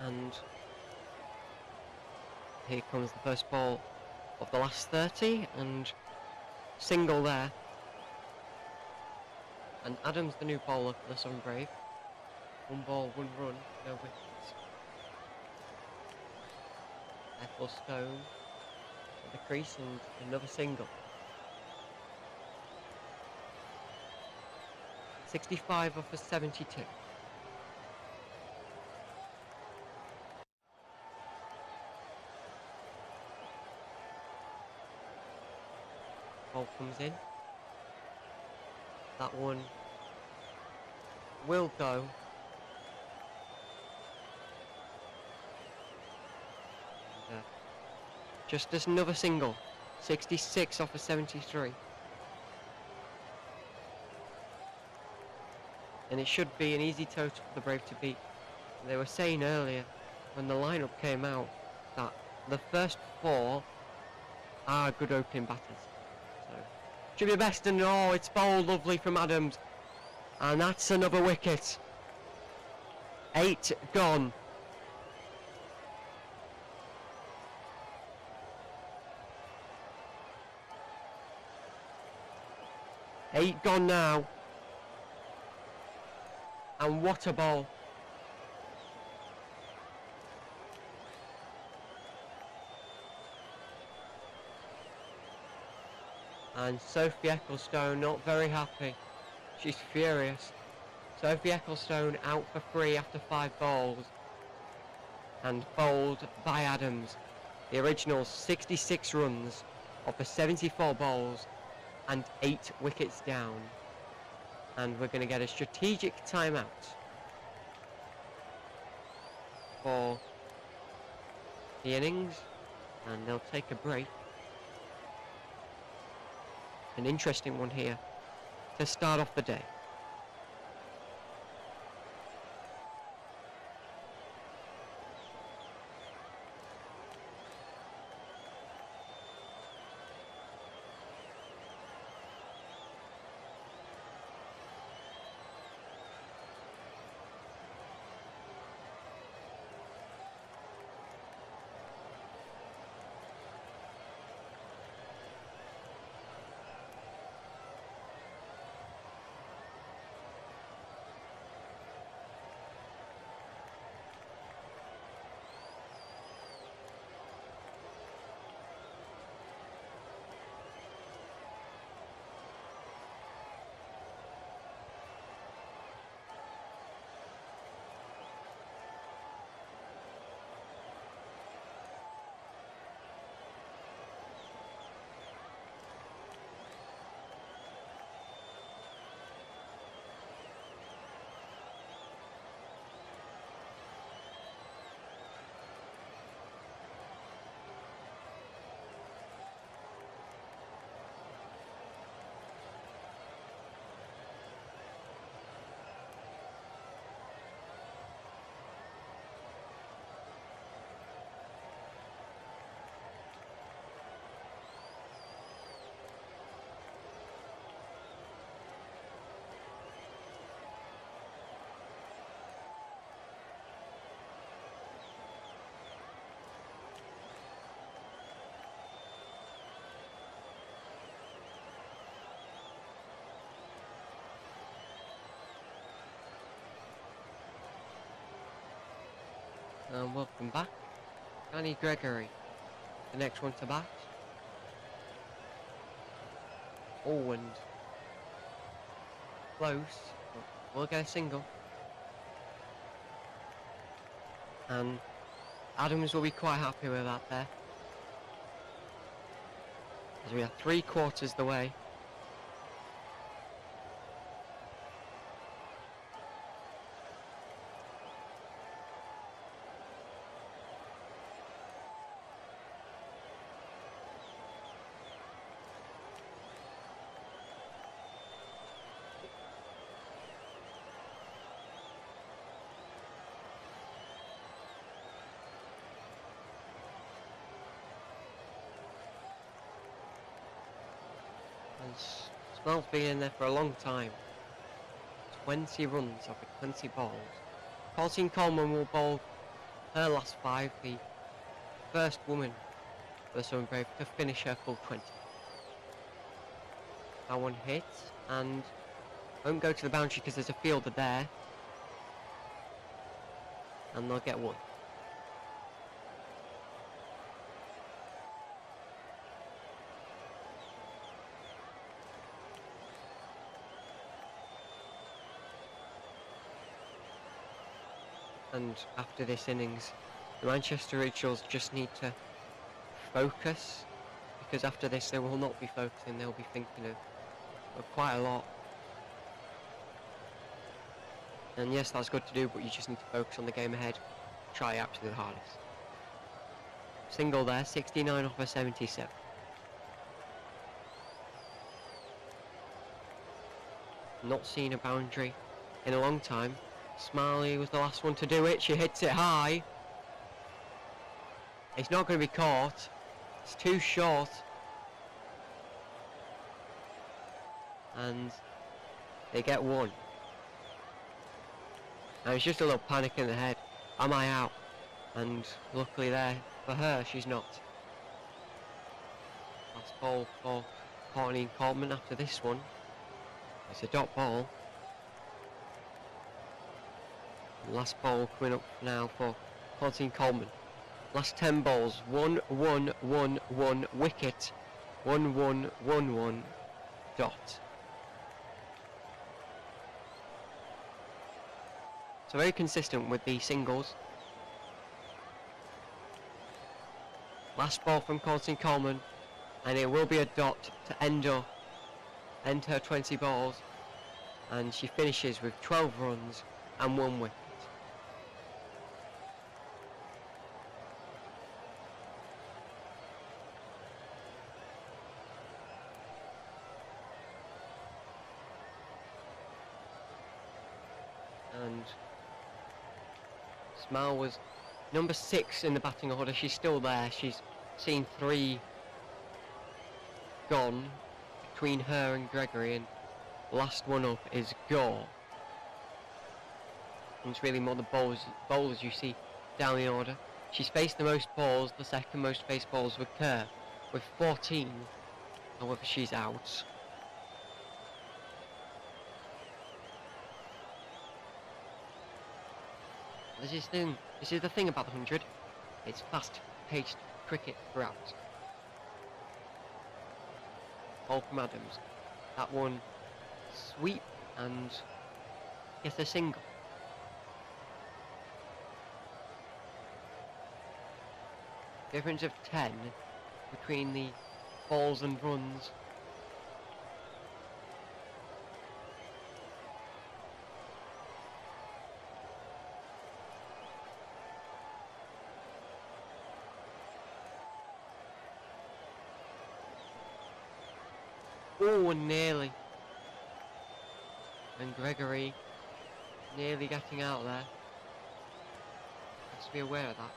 And here comes the first ball of the last 30, and single there. And Adams, the new bowler for the Southern Brave. 1 ball, 1 run, no wickets. Ecclestone at the crease, and another single. 65 off a 72. Ball comes in. That one will go. And, just as another single. 66 off a 73. And it should be an easy total for the Brave to beat. They were saying earlier when the lineup came out that the first 4 are good opening batters. So should be the best, and oh, it's bowled lovely from Adams. And that's another wicket. 8 gone. Eight gone now. And what a ball. And Sophie Ecclestone not very happy. She's furious. Sophie Ecclestone out for 3 after 5 balls. And bowled by Adams. The original 66 runs off the 74 balls and 8 wickets down. And we're going to get a strategic timeout for the innings, and they'll take a break. An interesting one here to start off the day. And welcome back. Danny Gregory, the next one to bat. Oh, and close, but we'll get a single. And Adams will be quite happy with that there. As we are 3/4 the way. And Smell's been in there for a long time. 20 runs off of 20 balls. Pauline Coleman will bowl her last 5, the first woman for the Southern Brave to finish her full 20. That one hits and won't go to the boundary because there's a fielder there. And they'll get one. And after this innings, the Manchester Originals just need to focus, because after this they will not be focusing, they'll be thinking of quite a lot. And yes, that's good to do, but you just need to focus on the game ahead. Try your absolute hardest. Single there, 69 off of 77. Not seen a boundary in a long time. Smiley was the last one to do it. She hits it high. It's not going to be caught. It's too short. And they get one. And it's just a little panic in the head. Am I out? And luckily there for her, she's not. Last ball for Pauline Coleman after this one. It's a dot ball. Last ball coming up now for Pauline Coleman. Last 10 balls. 1, 1, 1, 1, wicket. 1, 1, 1, 1, dot. So very consistent with the singles. Last ball from Pauline Coleman, and it will be a dot to end her 20 balls, and she finishes with 12 runs and 1 wicket. And Smile was number 6 in the batting order. She's still there. She's seen 3 gone between her and Gregory, and last one up is Gore. And it's really more the bowlers you see down the order. She's faced the most balls. The second most faced balls were Kerr with 14. However, she's out. This is the thing about the 100. It's fast-paced cricket throughout. Ball from Adams. That one sweep and gets a single. Difference of 10 between the balls and runs. Oh, nearly. And Gregory nearly getting out there. Has to be aware of that.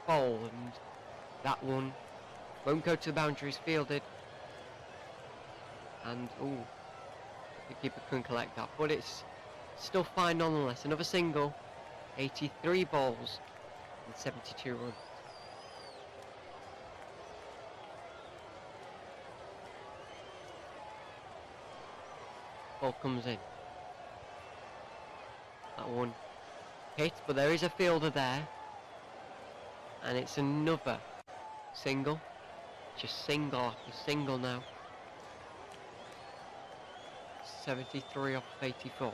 Bowl, and that one won't go to the boundaries, fielded. And, ooh, the keeper couldn't collect that, but it's still fine nonetheless. Another single, 83 balls and 72 runs. Ball comes in. That one hit, but there is a fielder there. And it's another single. Just single after single now. 73 off 84.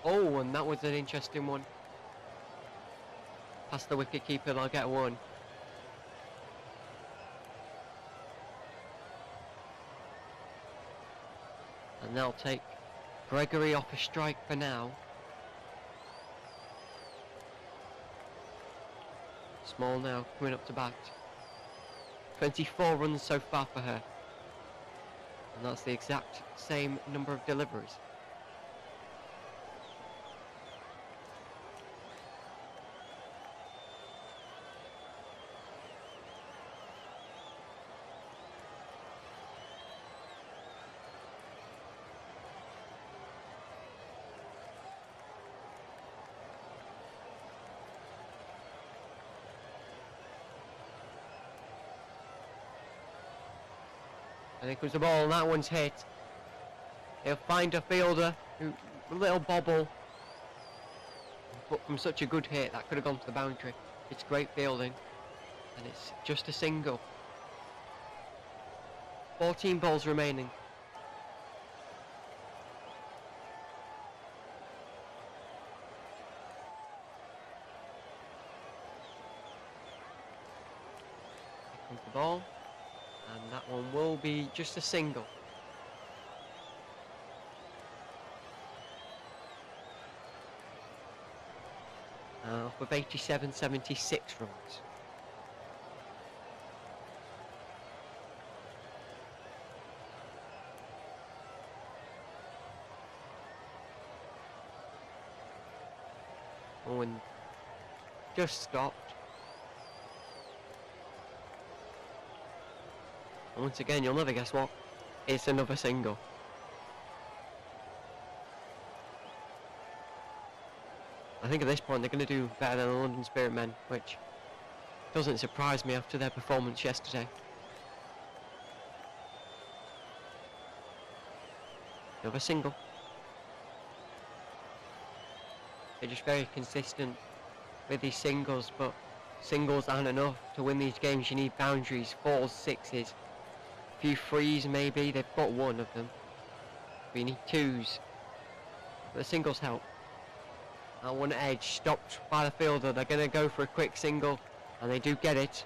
Oh, and that was an interesting one. Past the wicket keeper, they'll get one. And they'll take Gregory off a strike for now. Small now, coming up to bat. 24 runs so far for her. And that's the exact same number of deliveries. And here comes the ball, and that one's hit. He'll find a fielder, a little bobble. But from such a good hit, that could have gone to the boundary. It's great fielding, and it's just a single. 14 balls remaining. Here comes the ball. And that one will be just a single. Off of 87, 76 runs. Oh, and just stopped. And once again, you'll never guess what. It's another single. I think at this point they're going to do better than the London Spirit men, which doesn't surprise me after their performance yesterday. Another single. They're just very consistent with these singles, but singles aren't enough to win these games. You need boundaries, 4s, 6s. Few 3s maybe, they've got one of them. We need 2s. But the singles help. That one edge stopped by the fielder. They're going to go for a quick single, and they do get it.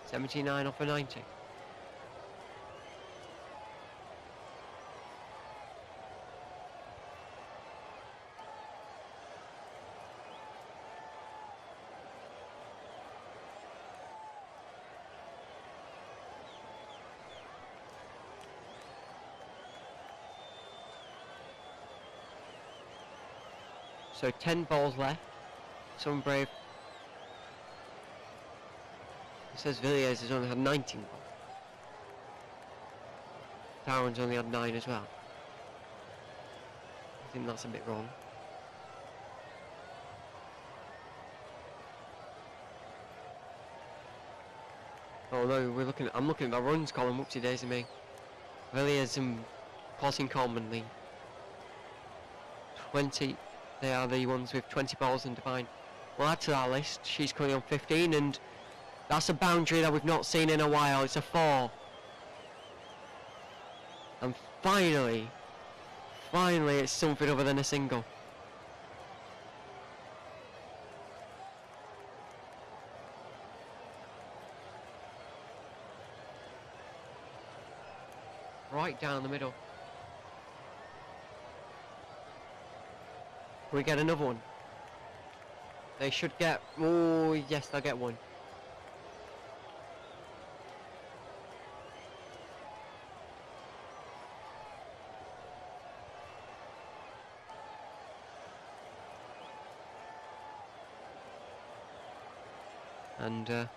79 off a 90. So 10 balls left. Someone brave. It says Villiers has only had 19 balls. Darwin's only had 9 as well. I think that's a bit wrong. Oh no, I'm looking at the runs column, whoopsie daisy me. Villiers and Closing commonly. 20. They are the ones with 20 balls and Divine. We'll add to that list. She's currently on 15, and that's a boundary that we've not seen in a while. It's a 4. And finally it's something other than a single. Right down the middle. We get another one. They should get... Oh, yes, they'll get one. And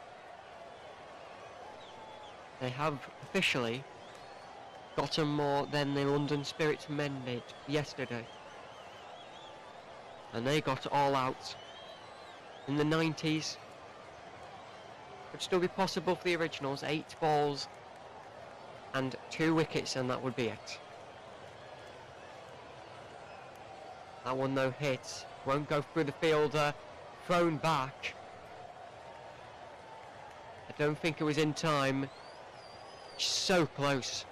they have officially gotten more than the London Spirits men did yesterday. And they got all out in the 90s. Would still be possible for the originals. 8 balls and 2 wickets, and that would be it. That one though hits. Won't go through the fielder. Thrown back. I don't think it was in time. So close.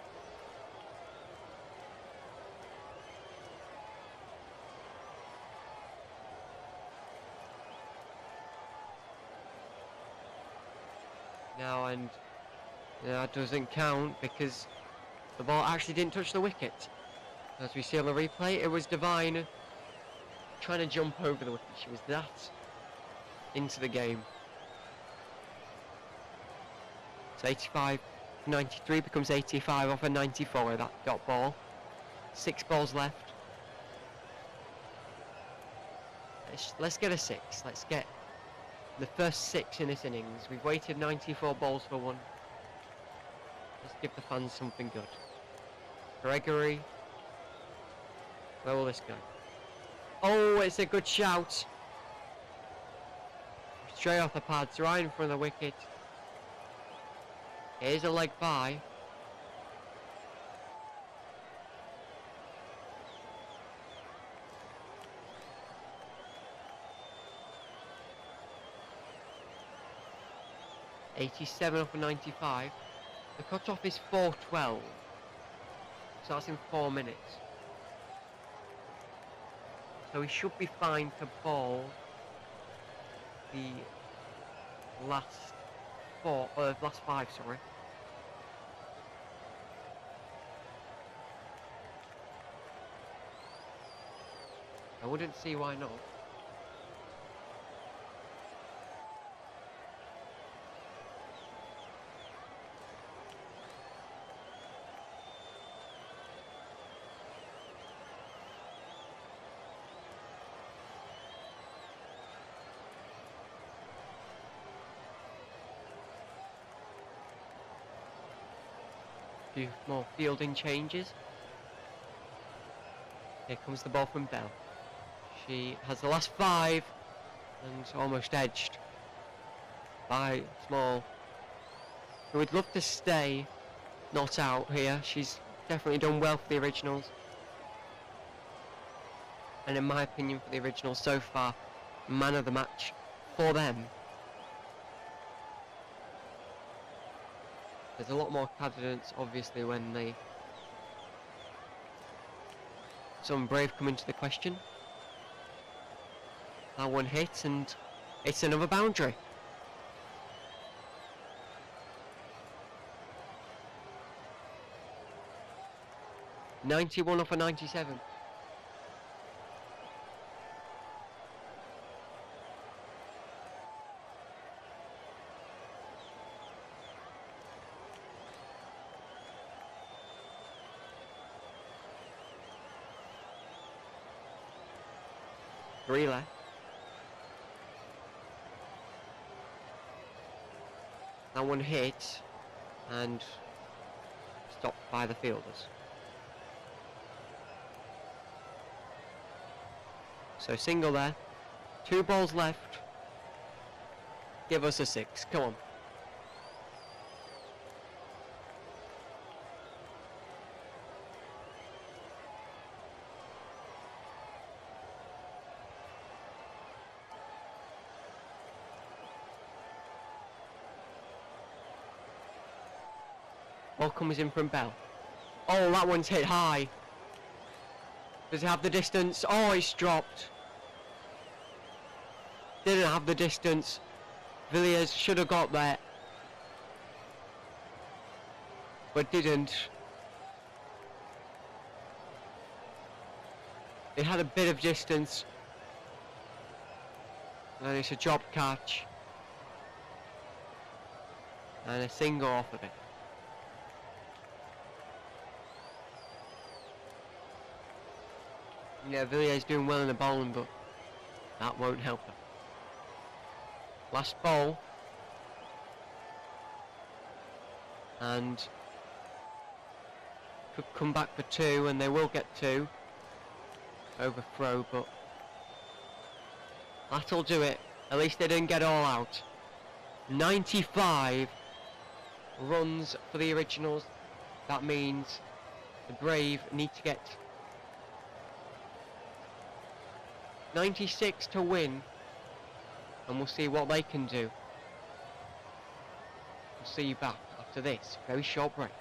Now, and that doesn't count because the ball actually didn't touch the wicket. As we see on the replay, it was Divine trying to jump over the wicket. She was that into the game. So 85, 93 becomes 85 off a 94 that dot ball. 6 balls left. Let's get a 6. Let's get the first 6 in this innings. We've waited 94 balls for one. Let's give the fans something good. Gregory. Where will this go? Oh, it's a good shout. Straight off the pads, right in front of the wicket. Here's a leg by. .87 off a 95. The cut-off is 4:12. So that's in 4 minutes. So he should be fine to bowl the last 5, sorry. I wouldn't see why not. Few more fielding changes. Here comes the ball from Bell. She has the last 5 and almost edged by Small, who would love to stay not out here. She's definitely done well for the originals, and in my opinion for the originals so far, man of the match for them. There's a lot more candidates, obviously, when some brave come into the question. That one hits, and it's another boundary. .91 off a 97. Three left. That one hit and stopped by the fielders. So single there. 2 balls left. Give us a 6. Come on. Ball comes in from Bell. Oh, that one's hit high. Does it have the distance? Oh, it's dropped. Didn't have the distance. Villiers should have got there, but didn't. It had a bit of distance, and it's a drop catch and a single off of it. Yeah, Villiers doing well in the bowling, but that won't help her. Last ball. And could come back for 2, and they will get 2. Overthrow, but that'll do it. At least they didn't get all out. 95 runs for the originals. That means the Brave need to get 96 to win, and we'll see what they can do. We'll see you back after this very short break.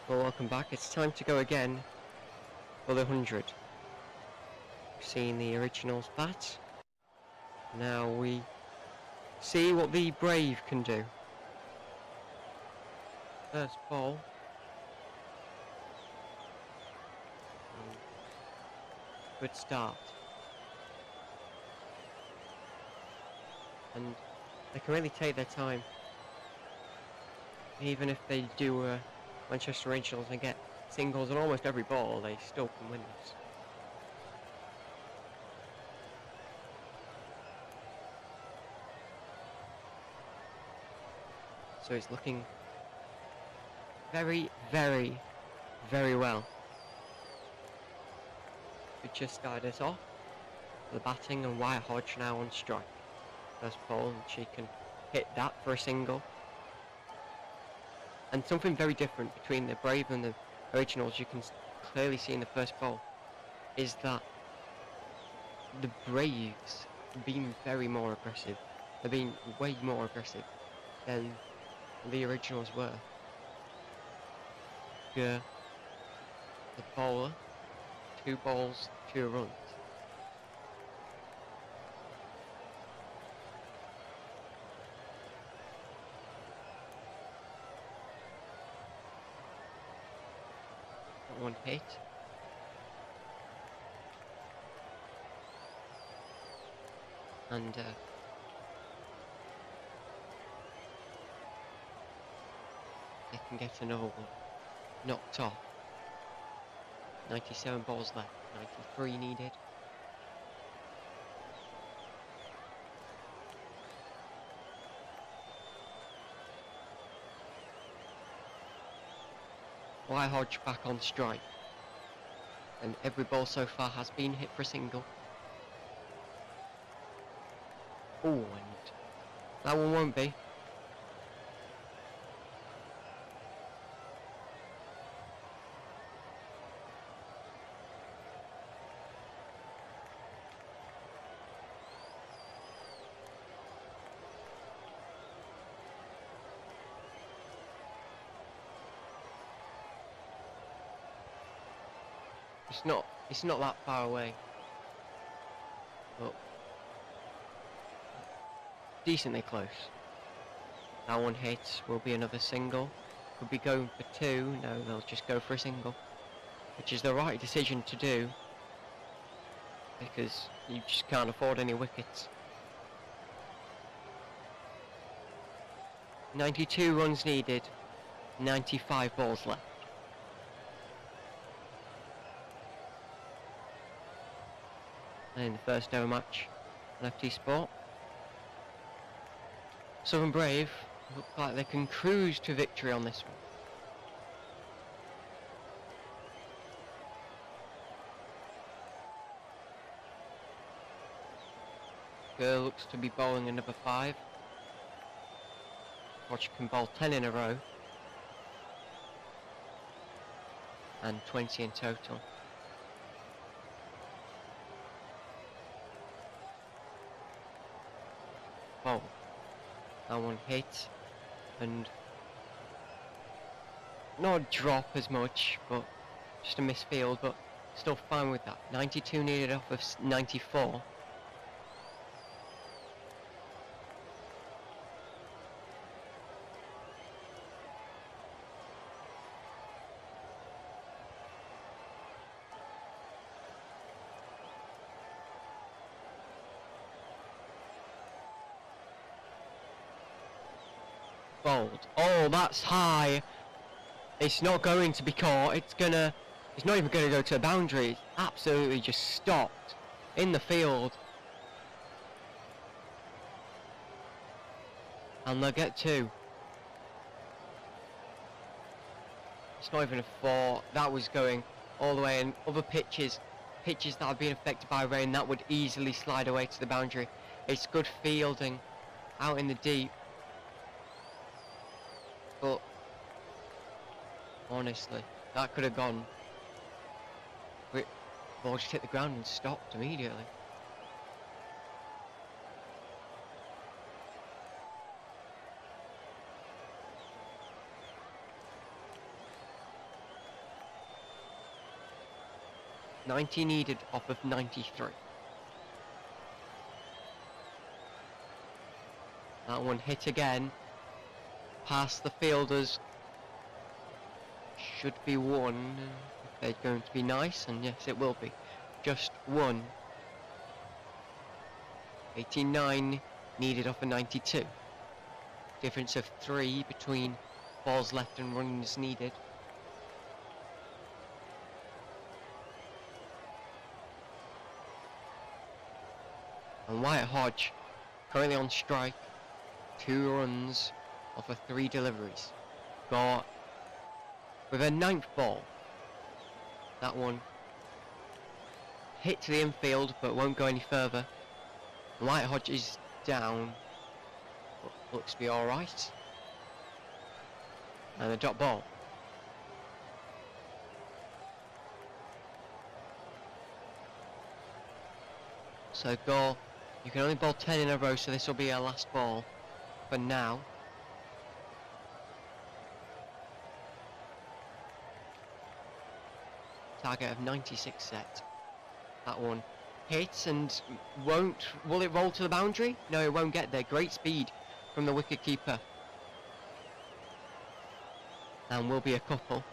Well, welcome back. It's time to go again for the 100. We've seen the originals bat. Now we see what the Brave can do. First ball. Good start. And they can really take their time. Even if they do Manchester Originals and get singles on almost every ball, they still can win this. So it's looking very, very, very well. We just started us off. The batting and Wyatt Hodge now on strike. First ball, and she can hit that for a single. And something very different between the Brave and the Originals, you can clearly see in the first ball, is that the Braves have been very more aggressive. They've been way more aggressive than the Originals were. The bowler, 2 balls, 2 runs. One hit. And they can get another one knocked off. 97 balls left, 93 needed. Wyatt Hodge back on strike, and every ball so far has been hit for a single. Oh, and that one won't be. It's not that far away, but decently close. That one hits, will be another single. Could be going for 2, no, they'll just go for a single, which is the right decision to do, because you just can't afford any wickets. 92 runs needed, 95 balls left. in the first ever match on FT Sport. Southern Brave look like they can cruise to victory on this one. Girl looks to be bowling a number 5. Watch can bowl 10 in a row. And 20 in total. Oh, that one hit and not drop as much, but just a misfield, but still fine with that. 92 needed off of 94. Bowled. Oh, that's high. It's not going to be caught. It's not even gonna go to the boundary. It's absolutely just stopped in the field. And they'll get 2. It's not even a 4. That was going all the way in. Other pitches that have been affected by rain, that would easily slide away to the boundary. It's good fielding out in the deep. But honestly, that could have gone. The ball just hit the ground and stopped immediately. $90 needed off of 93. That one hit again. Past the fielders. Should be 1 if they're going to be nice, and yes, it will be. Just 1. 89 needed off of 92. Difference of 3 between balls left and runs needed. And Wyatt Hodge currently on strike. 2 runs off of 3 deliveries. Got with a 9th ball. That one hit to the infield but won't go any further. Wyatt Hodge is down, but looks to be alright. And a dot ball. So goal, you can only bowl 10 in a row, so this will be our last ball for now. Target of 96 set. That one hits and will it roll to the boundary? No, it won't get there. Great speed from the wicket keeper. And will be a couple.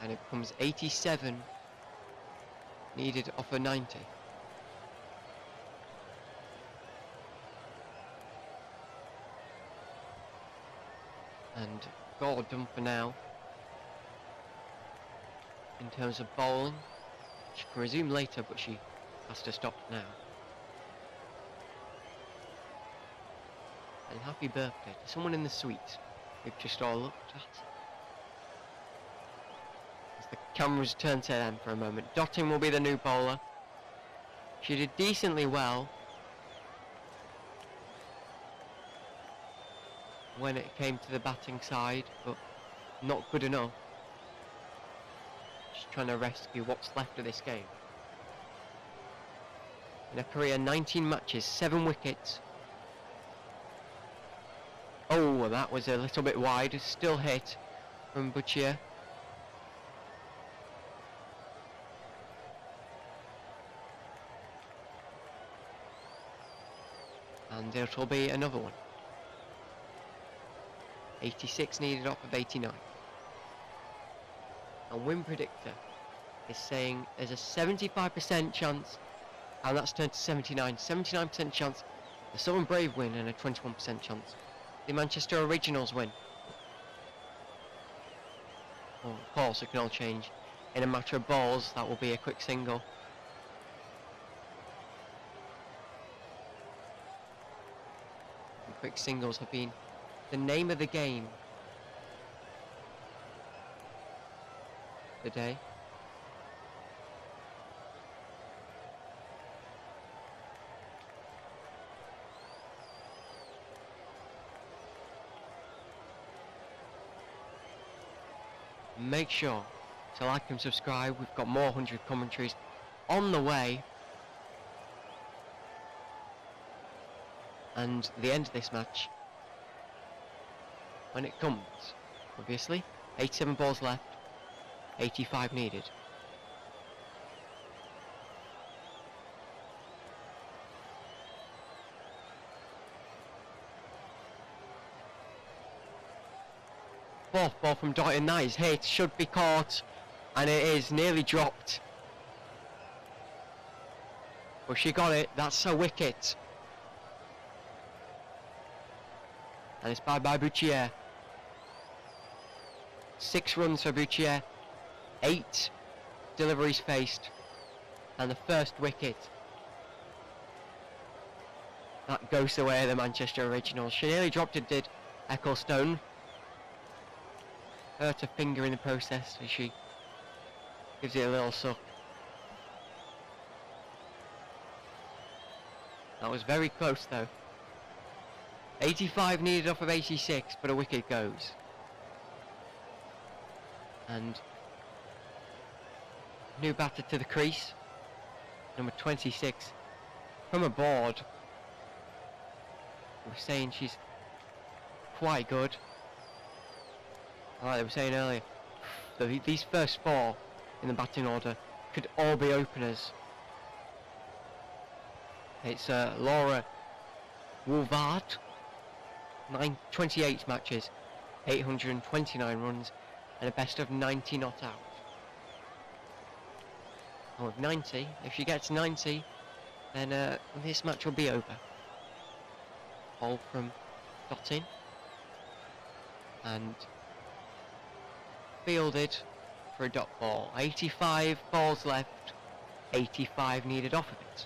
And it becomes 87 needed off a 90. And goal done for now. In terms of bowling, she can resume later, but she has to stop now. And happy birthday to someone in the suite we've just all looked at. As the cameras turn to them for a moment. Dotting will be the new bowler. She did decently well when it came to the batting side, but not good enough. Just trying to rescue what's left of this game. In her career, 19 matches, 7 wickets. Oh, that was a little bit wide. Still hit from Butchia. And it will be another one. 86 needed off of 89. And Win Predictor is saying there's a 75% chance, and that's turned to 79% chance the Southern Brave win and a 21% chance the Manchester Originals win. Well, of course it can all change in a matter of balls, that will be a quick single. And quick singles have been the name of the game today. Make sure to like and subscribe. We've got more 100 commentaries on the way. And the end of this match, when it comes, obviously, 87 balls left, 85 needed. Fourth ball from Dotton, that is hit, should be caught, and it is nearly dropped. But she got it, that's a wicket. And it's by Bouchier. 6 runs for Bouchier, 8 deliveries faced, and the first wicket. That goes the way of the Manchester Originals. She nearly dropped it, did Ecclestone. Hurt a finger in the process as she gives it a little suck. That was very close though. 85 needed off of 86, but a wicket goes. And new batter to the crease, number 26, from aboard. We're saying she's quite good. Like I was saying earlier, these first 4 in the batting order could all be openers. It's Laura Woolvard, 28 matches, 829 runs, and a best of 90 not out. And with 90, if she gets 90, then this match will be over. Ball from Dottin, and fielded for a dot ball. 85 balls left, 85 needed off of it.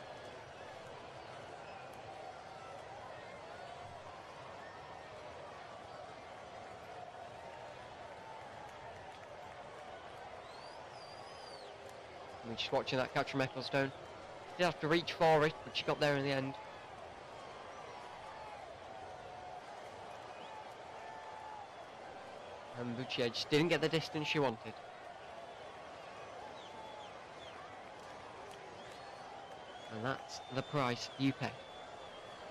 I'm just watching that catch from Ecclestone. Did have to reach for it, but she got there in the end. And Bouchier just didn't get the distance she wanted. And that's the price you pay.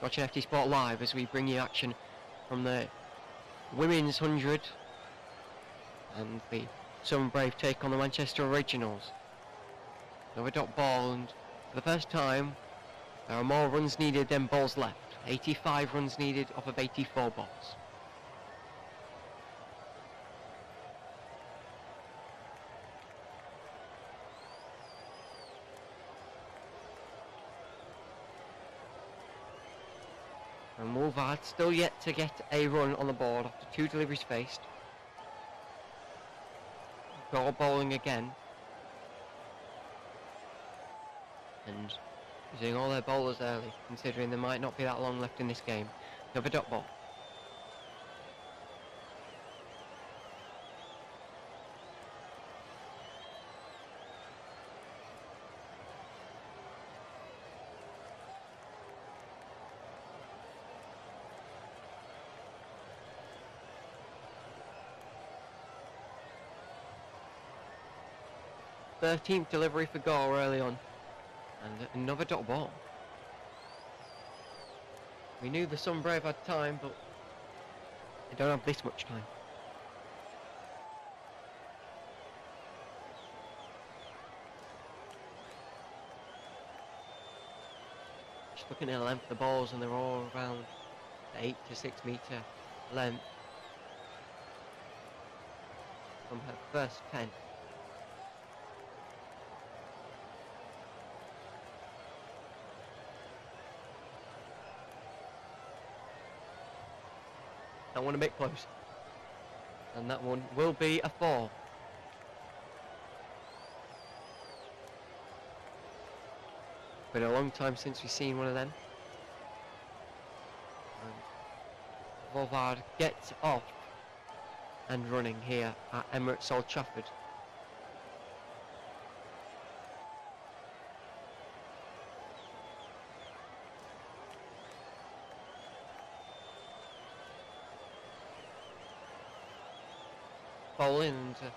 Watching FT Sport Live as we bring you action from the Women's 100 and the Southern Brave take on the Manchester Originals. Another dot ball, and for the first time there are more runs needed than balls left. 85 runs needed off of 84 balls. And Woolvard still yet to get a run on the board after 2 deliveries faced. Gore bowling again. And using all their bowlers early, considering there might not be that long left in this game. Another dot ball. Thirteenth delivery for Gore early on. And another dot ball. We knew the Sun Brave had time, but they don't have this much time. Just looking at the length of the balls, and they're all around the 8 to 6 metre length from her first 10. That one a bit close. And that one will be a 4. Been a long time since we've seen one of them. And Volvard gets off and running here at Emirates Old Trafford. Bowling and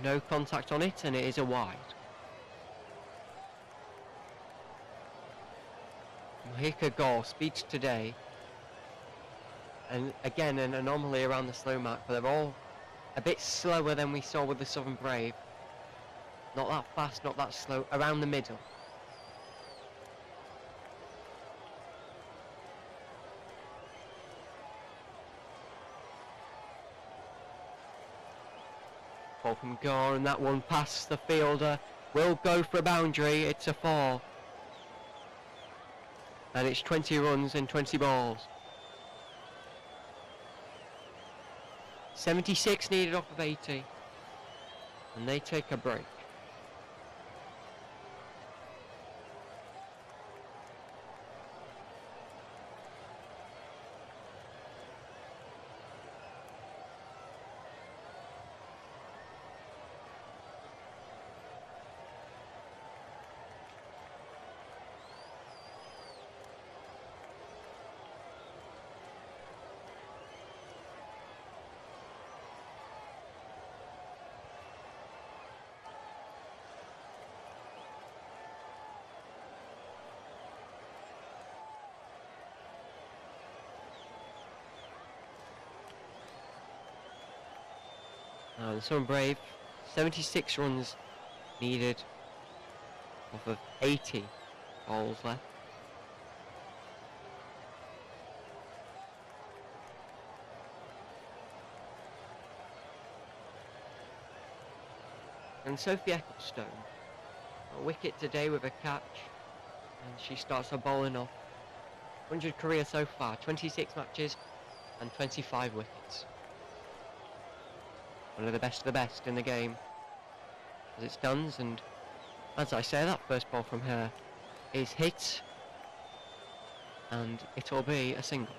no contact on it, and it is a wide. Mahika Gore speeds today, and again an anomaly around the slow mark, but they're all a bit slower than we saw with the Southern Brave. Not that fast, not that slow, around the middle. Ball from Gore, and that one past the fielder will go for a boundary. It's a 4. And it's 20 runs and 20 balls. 76 needed off of 80. And they take a break. The Southern Brave, 76 runs needed off of 80 balls left. And Sophie Ecclestone, a wicket today with a catch, and she starts her bowling off. 100 career so far, 26 matches and 25 wickets. One of the best in the game as it stands, and as I say, that first ball from her is hit, and it'll be a single.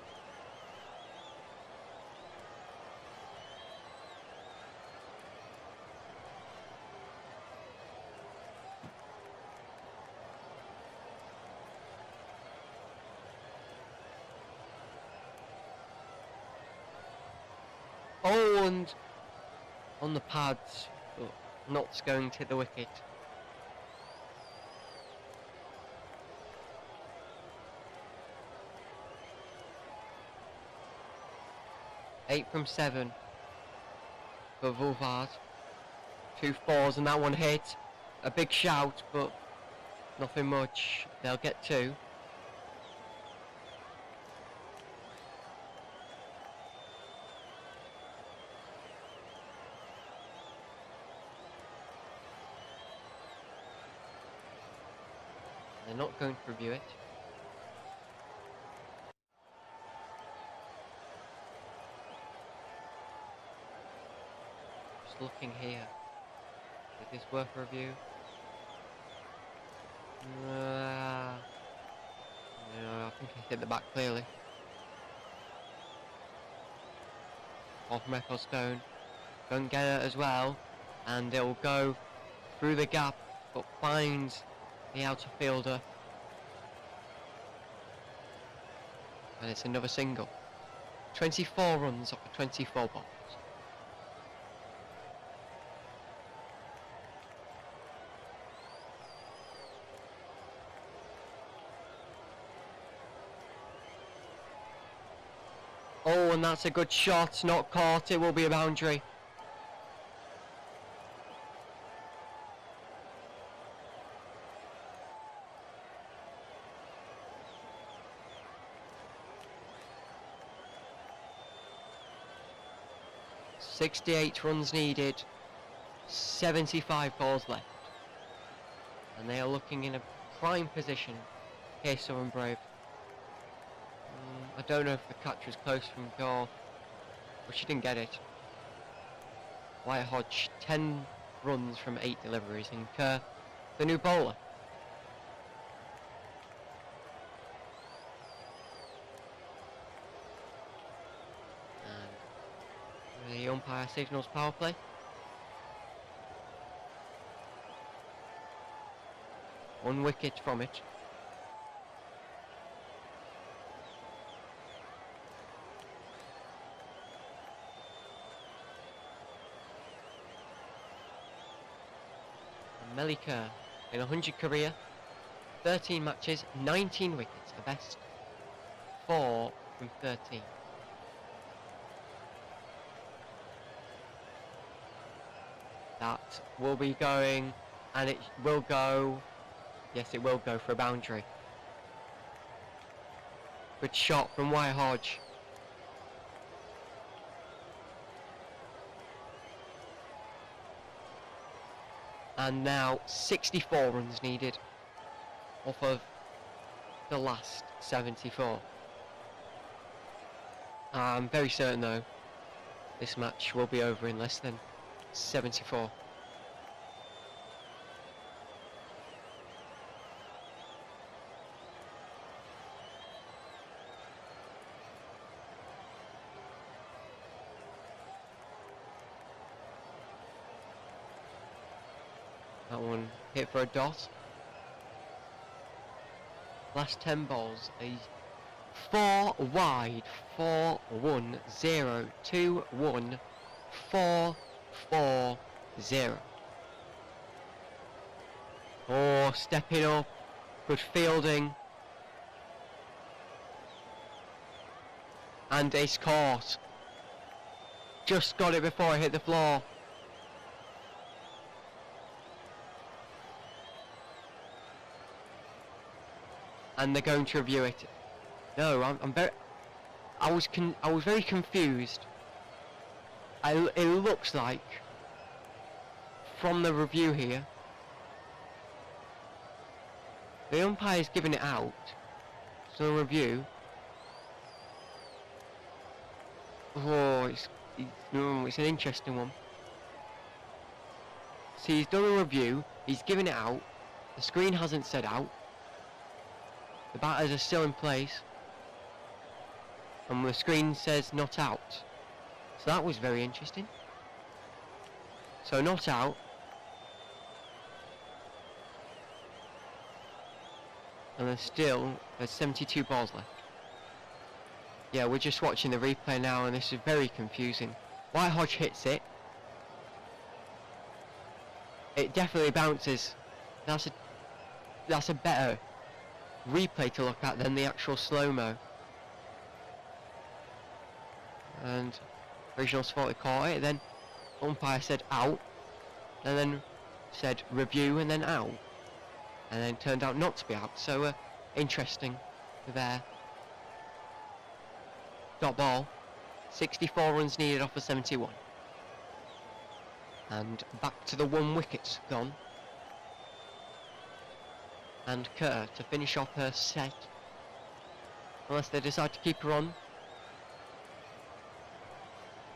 Oh, and on the pads, but Knott's going to hit the wicket. Eight from 7 for Volvard. 2 4s and that one hit. A big shout, but nothing much. They'll get 2. They're not going to review it. Just looking here. Is this worth a review? No, I think he hit the back clearly. Ball from Ecclestone. Don't get it as well. And it'll go through the gap, but finds the outer fielder, and it's another single. 24 runs off of 24 balls. Oh, and that's a good shot, not caught. It will be a boundary. .68 runs needed, 75 balls left, and they are looking in a prime position here, Southern Brave. I don't know if the catch was close from Gore, but she didn't get it. White Hodge, 10 runs from 8 deliveries, and Kerr the new bowler. And the umpire signals power play. One wicket from it. Melika in a 100 career, 13 matches, 19 wickets, the best 4 from 13. That will be going, and it will go, yes it will go for a boundary. Good shot from Wyatt Hodge. And now 64 runs needed off of the last 74. I'm very certain though this match will be over in less than 74. That one hit for a dot. Last 10 balls, a 4 wide, 4 1 0 2 1 4 4 0. Oh, stepping up, good fielding, and ace caught. Just got it before it hit the floor. And they're going to review it. No, I was very confused. It looks like from the review here, the umpire's giving it out. So the review. Oh, it's an interesting one. See, he's done a review. He's giving it out. The screen hasn't said out. The batters are still in place, and the screen says not out. So that was very interesting. So not out. And there's 72 balls left. Yeah, we're just watching the replay now, and this is very confusing. Wyatt Hodge hits it. It definitely bounces. That's a better replay to look at than the actual slow-mo. And original sport caught it, then umpire said out, and then said review, and then out, and then turned out not to be out. So interesting there. Dot ball, 64 runs needed off of 71, and back to the 1 wicket gone. And Kerr to finish off her set, unless they decide to keep her on.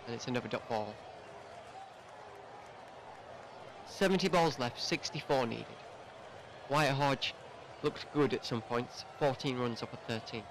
And it's another dot ball. 70 balls left, 64 needed. Wyatt Hodge looked good at some points, 14 runs off of 13.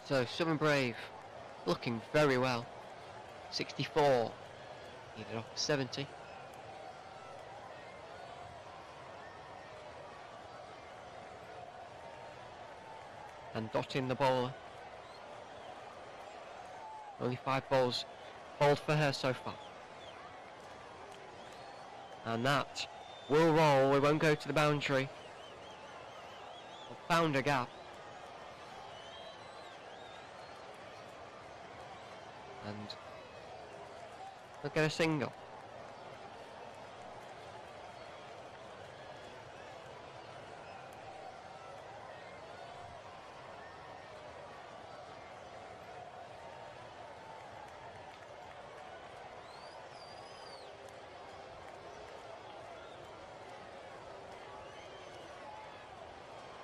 So Southern Brave looking very well. 64 needed off 70. And dotting the bowler. Only 5 balls bowled for her so far. And that will roll. We won't go to the boundary. We've found a gap. They'll get a single.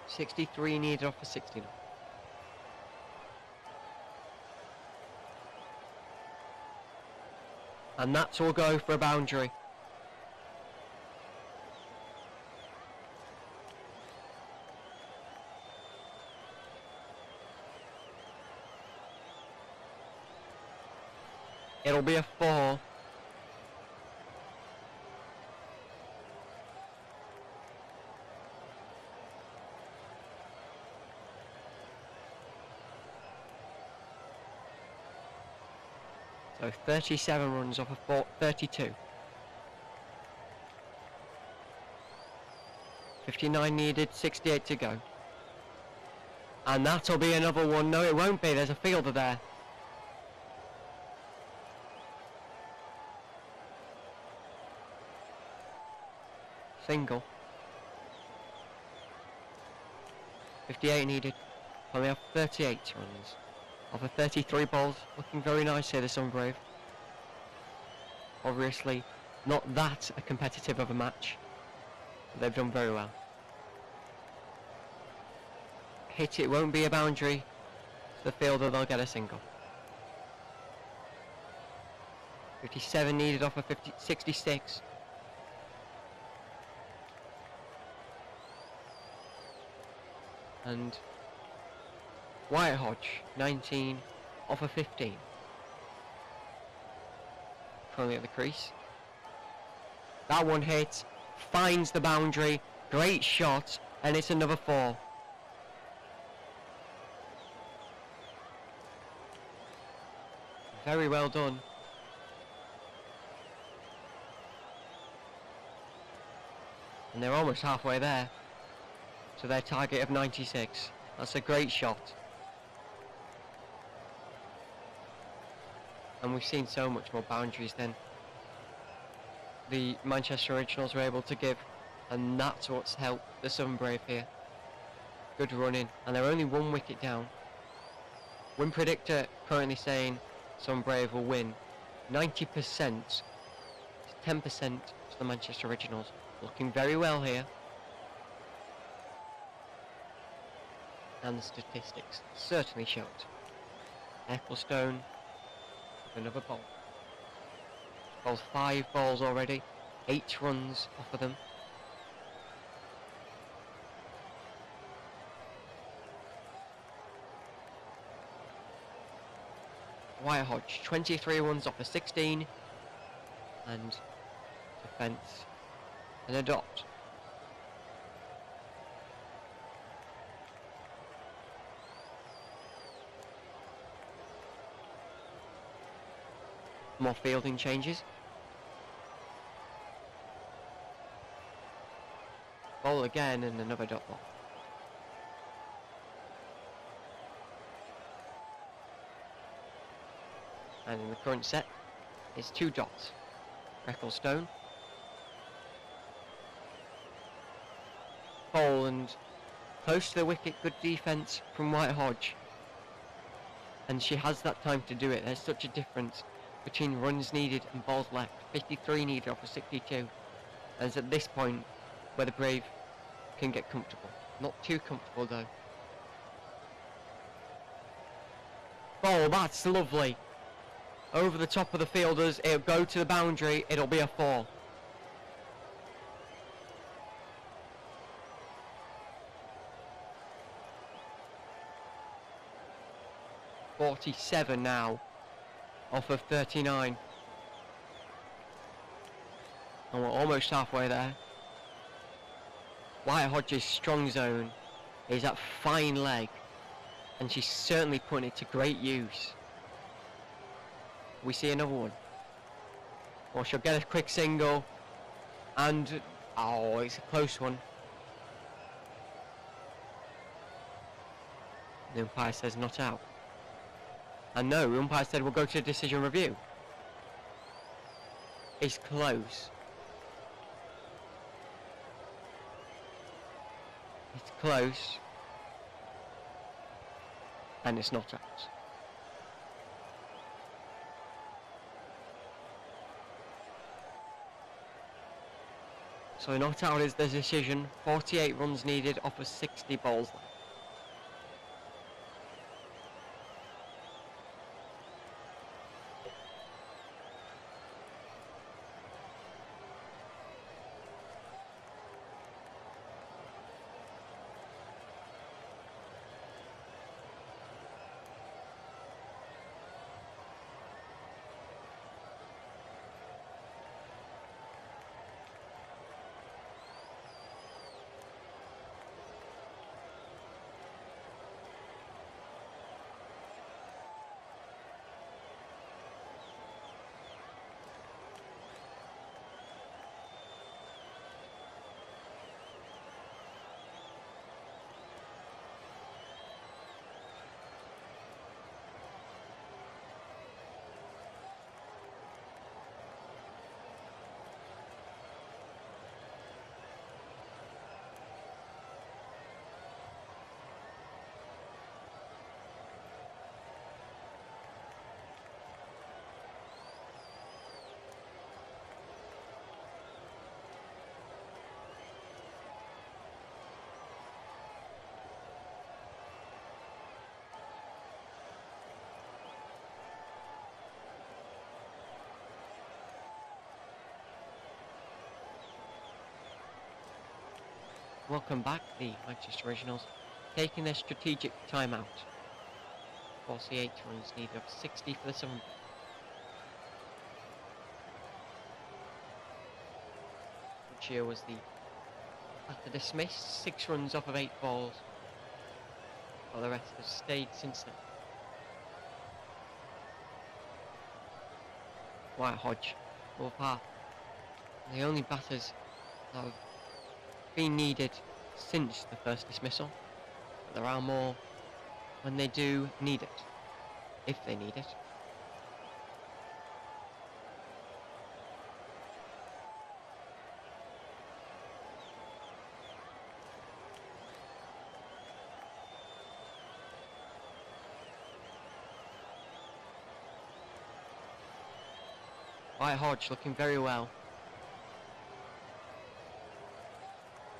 .63 needed off for 69. And that's all go for a boundary. It'll be a 4. So 37 runs off of 32. 59 needed, 68 to go. And that'll be another one. No, it won't be. There's a fielder there. Single. 58 needed. Only off 38 runs. Off of 33 balls. Looking very nice here, the Sunbrave. Obviously, not that a competitive of a match. But they've done very well. Hit it, won't be a boundary. The fielder, they'll get a single. 57 needed off of 66. And Wyatt Hodge, 19 off of 15. Currently at the crease. That one hits, finds the boundary, great shot, and it's another 4. Very well done. And they're almost halfway there to their target of 96. That's a great shot. And we've seen so much more boundaries than the Manchester Originals were able to give, and that's what's helped the Sunbrave here. Good running, and they're only 1 wicket down. Win predictor currently saying Sunbrave will win 90%, 10% to the Manchester Originals. Looking very well here. And the statistics certainly show it. Ecclestone, another ball. Bowled 5 balls already, 8 runs off of them. Wyatt Hodge, 23 runs off of 16, and defence and a dot. More fielding changes. Bowl again and another dot ball. And in the current set, it's 2 dots. Ecclestone. Bowl and close to the wicket, good defence from Wyatt Hodge. And she has that time to do it. There's such a difference between runs needed and balls left. 53 needed off of 62. And it's at this point where the Brave can get comfortable. Not too comfortable though. Ball, that's lovely. Over the top of the fielders, it'll go to the boundary, it'll be a 4. .47 now, off of 39. And we're almost halfway there. Wyatt Hodge's strong zone is that fine leg, and she's certainly putting it to great use. We see another one. Or she'll get a quick single, and oh, it's a close one. The umpire says not out. And no, the umpire said we'll go to a decision review. It's close. It's close. And it's not out. So not out is the decision. 48 runs needed off of 60 balls left. Welcome back, the Manchester Originals, taking their strategic timeout. 48 runs needed of 60 for the 7th. Which here was the batter dismissed, 6 runs off of 8 balls. While the rest have stayed since then. White Hodge, full par. The only batters that have been needed since the first dismissal, but there are more when they do need it, if they need it. White Hodge looking very well.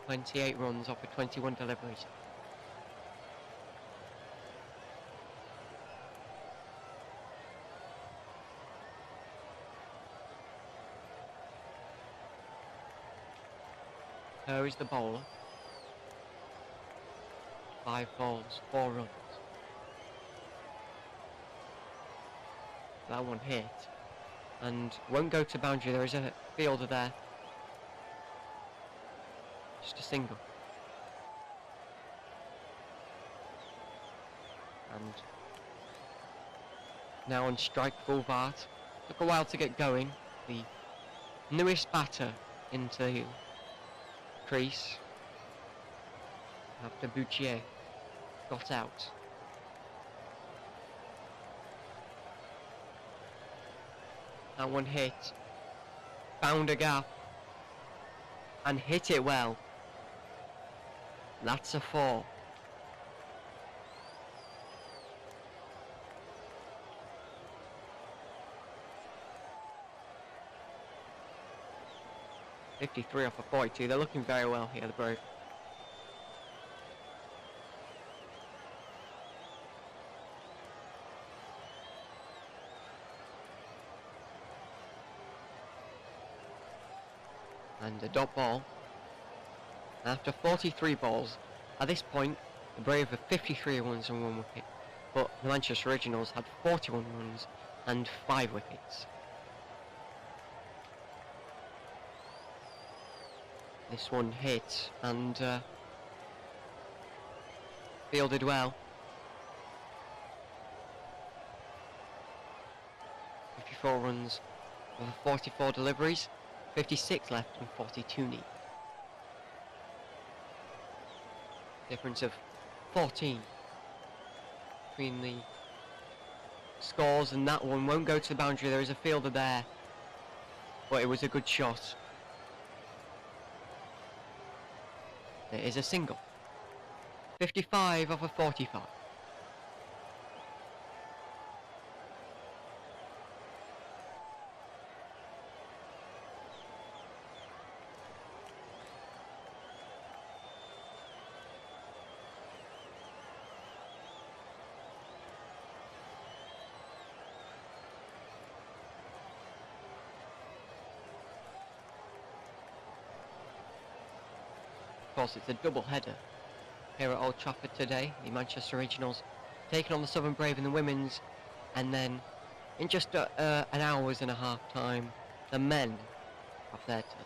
28 runs off of 21 deliveries. Here is the bowler. 5 balls, 4 runs. That one hit and won't go to boundary. There is a fielder there. Just a single. And now on strike full Vart. Took a while to get going. The newest batter into the crease after Bouchier got out. That one hit. Found a gap. And hit it well. That's a 4. .53 off of 42. They're looking very well here, the Brave. And a dot ball. After 43 balls, at this point, the Brave have 53 runs and 1 wicket, but the Manchester Originals had 41 runs and 5 wickets. This one hit and fielded well. 54 runs over 44 deliveries, 56 left and 42 needed. Difference of 14 between the scores, and that one won't go to the boundary. There is a fielder there. but it was a good shot. It is a single. 55 off of 45. Of course, it's a double header here at Old Trafford today. The Manchester Originals taking on the Southern Brave in the women's, and then in just an hour's and a half time, the men have their turn.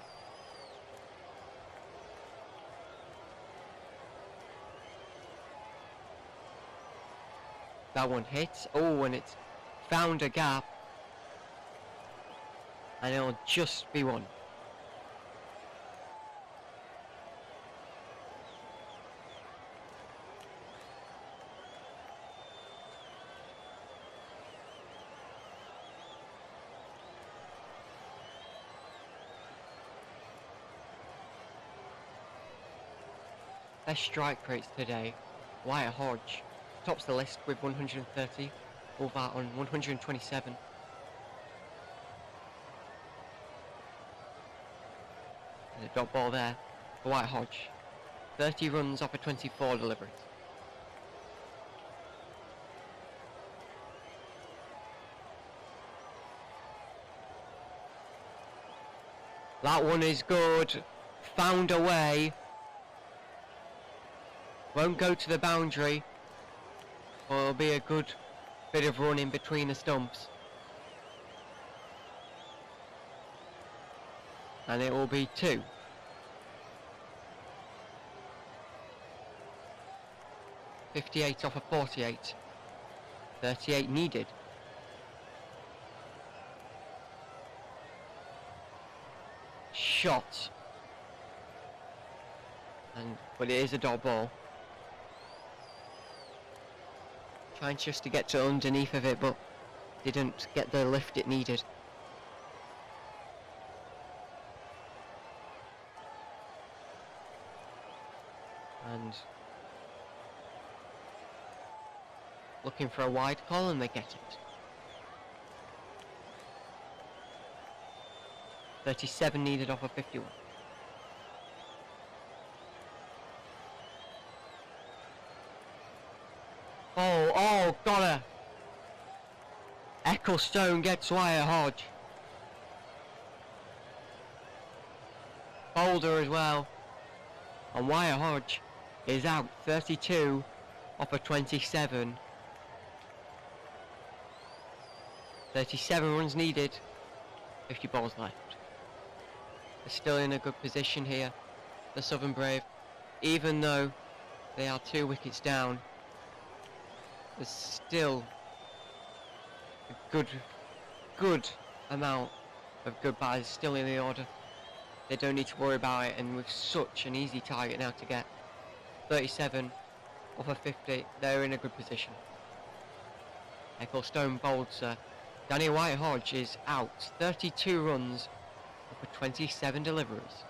That one hits. Oh, and it's found a gap, and it'll just be one. Best strike rates today, Wyatt Hodge tops the list with 130, over on 127. And a dot ball there for Wyatt Hodge. 30 runs off of 24 deliveries. That one is good. Found a way. Won't go to the boundary, but it'll be a good bit of running between the stumps. And it will be 2. .58 off of 48. 38 needed. Shot. But it is a dot ball. Trying just to get to underneath of it, but didn't get the lift it needed. And looking for a wide call, and they get it. 37 needed off of 51. Oh, got her! Ecclestone gets Wyatt Hodge. Boulder as well. And Wyatt Hodge is out. 32 off of 27. 37 runs needed. 50 balls left. They're still in a good position here, the Southern Brave. Even though they are 2 wickets down, there's still a good amount of good batters still in the order. They don't need to worry about it, and with such an easy target now to get 37 off of 50, they're in a good position. Ecclestone bowls. Danny Wyatt Hodge is out. 32 runs off of 27 deliveries.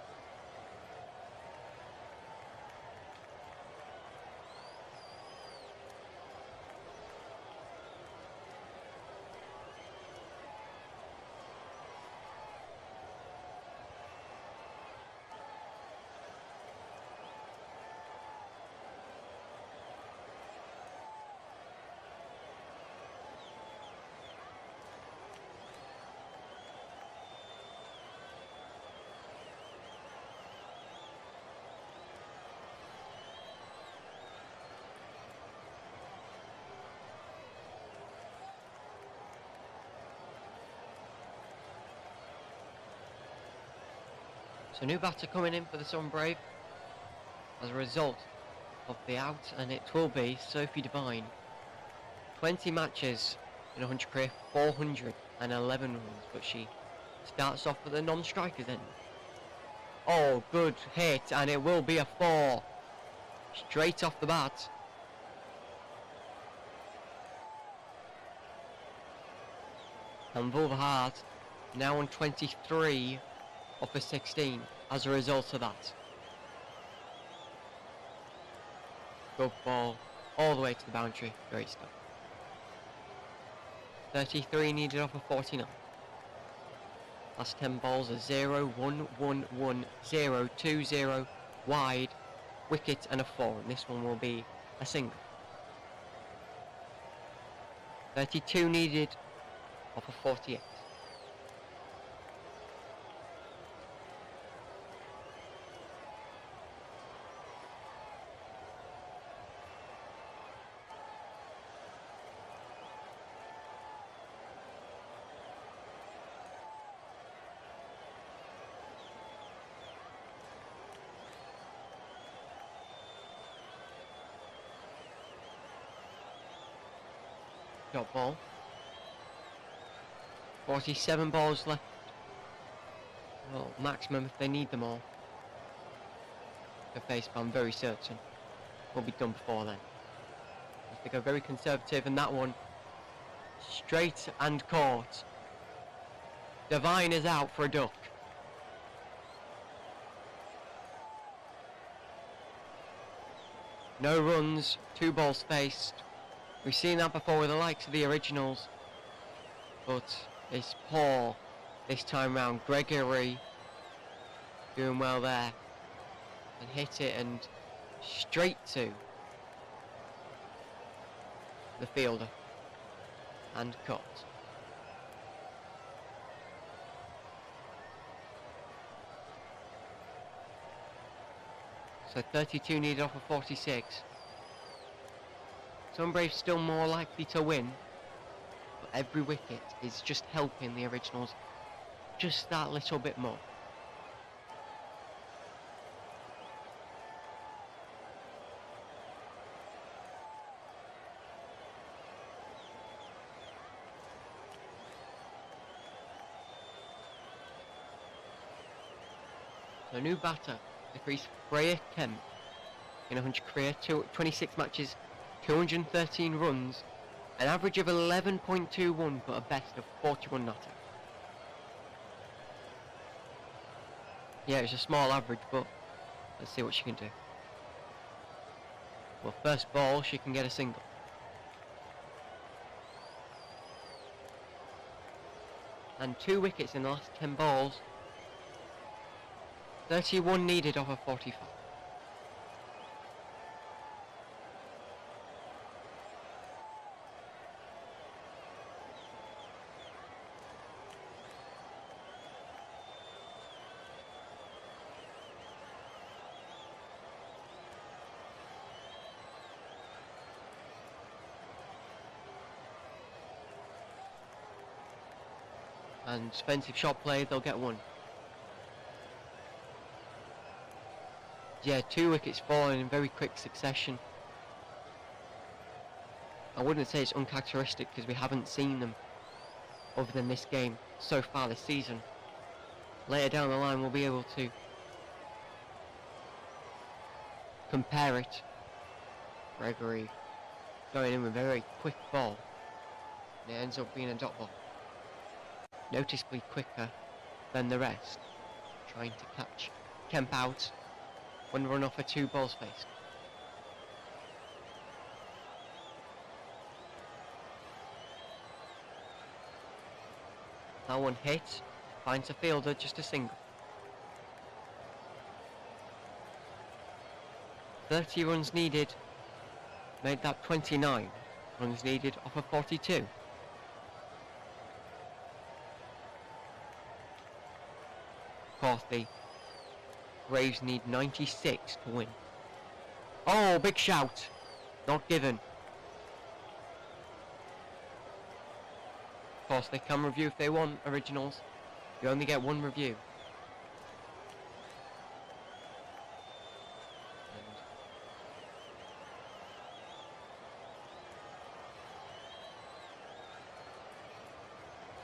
So new batter coming in for the Southern Brave as a result of the out, and it will be Sophie Devine. 20 matches in 100 career, 411 runs, but she starts off with a non-striker's end. Oh, good hit, and it will be a 4. Straight off the bat. And Wolverhampton Now on 23 off of 16 as a result of that. Good ball. All the way to the boundary. Great stuff. 33 needed off of 49. Last 10 balls are 0, 1, 1, 1, 0, 2, 0, wide, wicket and a 4. And this one will be a single. 32 needed off of 48. Dot ball. 47 balls left. Well, maximum if they need them all. The face, but I'm very certain will be done before then. They go very conservative, and that one straight and caught. Divine is out for a duck. No runs, 2 balls faced. We've seen that before with the likes of the originals, but it's poor this time round. Gregory doing well there and hit it and straight to the fielder and caught. So 32 needed off of 46. Sunbrave's still more likely to win, but every wicket is just helping the originals just that little bit more. So new batter, the crease, Freya Kemp, in 100 career, 26 matches, 213 runs, an average of 11.21, but a best of 41 not out. Yeah, it's a small average, but let's see what she can do. Well, first ball, she can get a single. And 2 wickets in the last 10 balls. 31 needed off of 45. And defensive shot play, they'll get 1. Yeah, 2 wickets falling in very quick succession. I wouldn't say it's uncharacteristic because we haven't seen them other than this game so far this season. Later down the line we'll be able to compare it. Gregory going in with a very quick ball, and it ends up being a dot ball. Noticeably quicker than the rest. Trying to catch Kemp out. 1 run off of 2 balls faced. That one hit, finds a fielder, just a single. 30 runs needed, made that 29 runs needed off of 42. Of course, the Braves need 96 to win. Oh, big shout. Not given. Of course, they can review if they want, originals. You only get 1 review.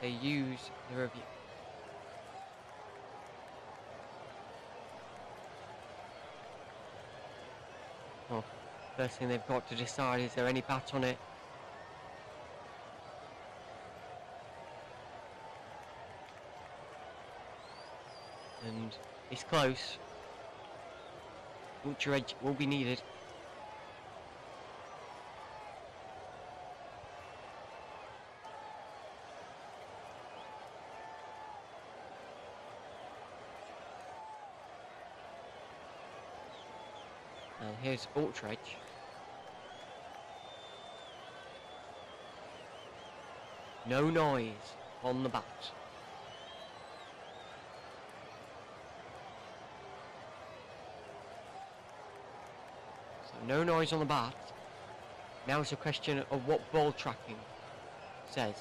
And they use the review. Well, first thing they've got to decide, is there any bat on it? It's close. Ultra edge will be needed. And here's ultra edge. No noise on the bat. So no noise on the bat. Now it's a question of what ball tracking says.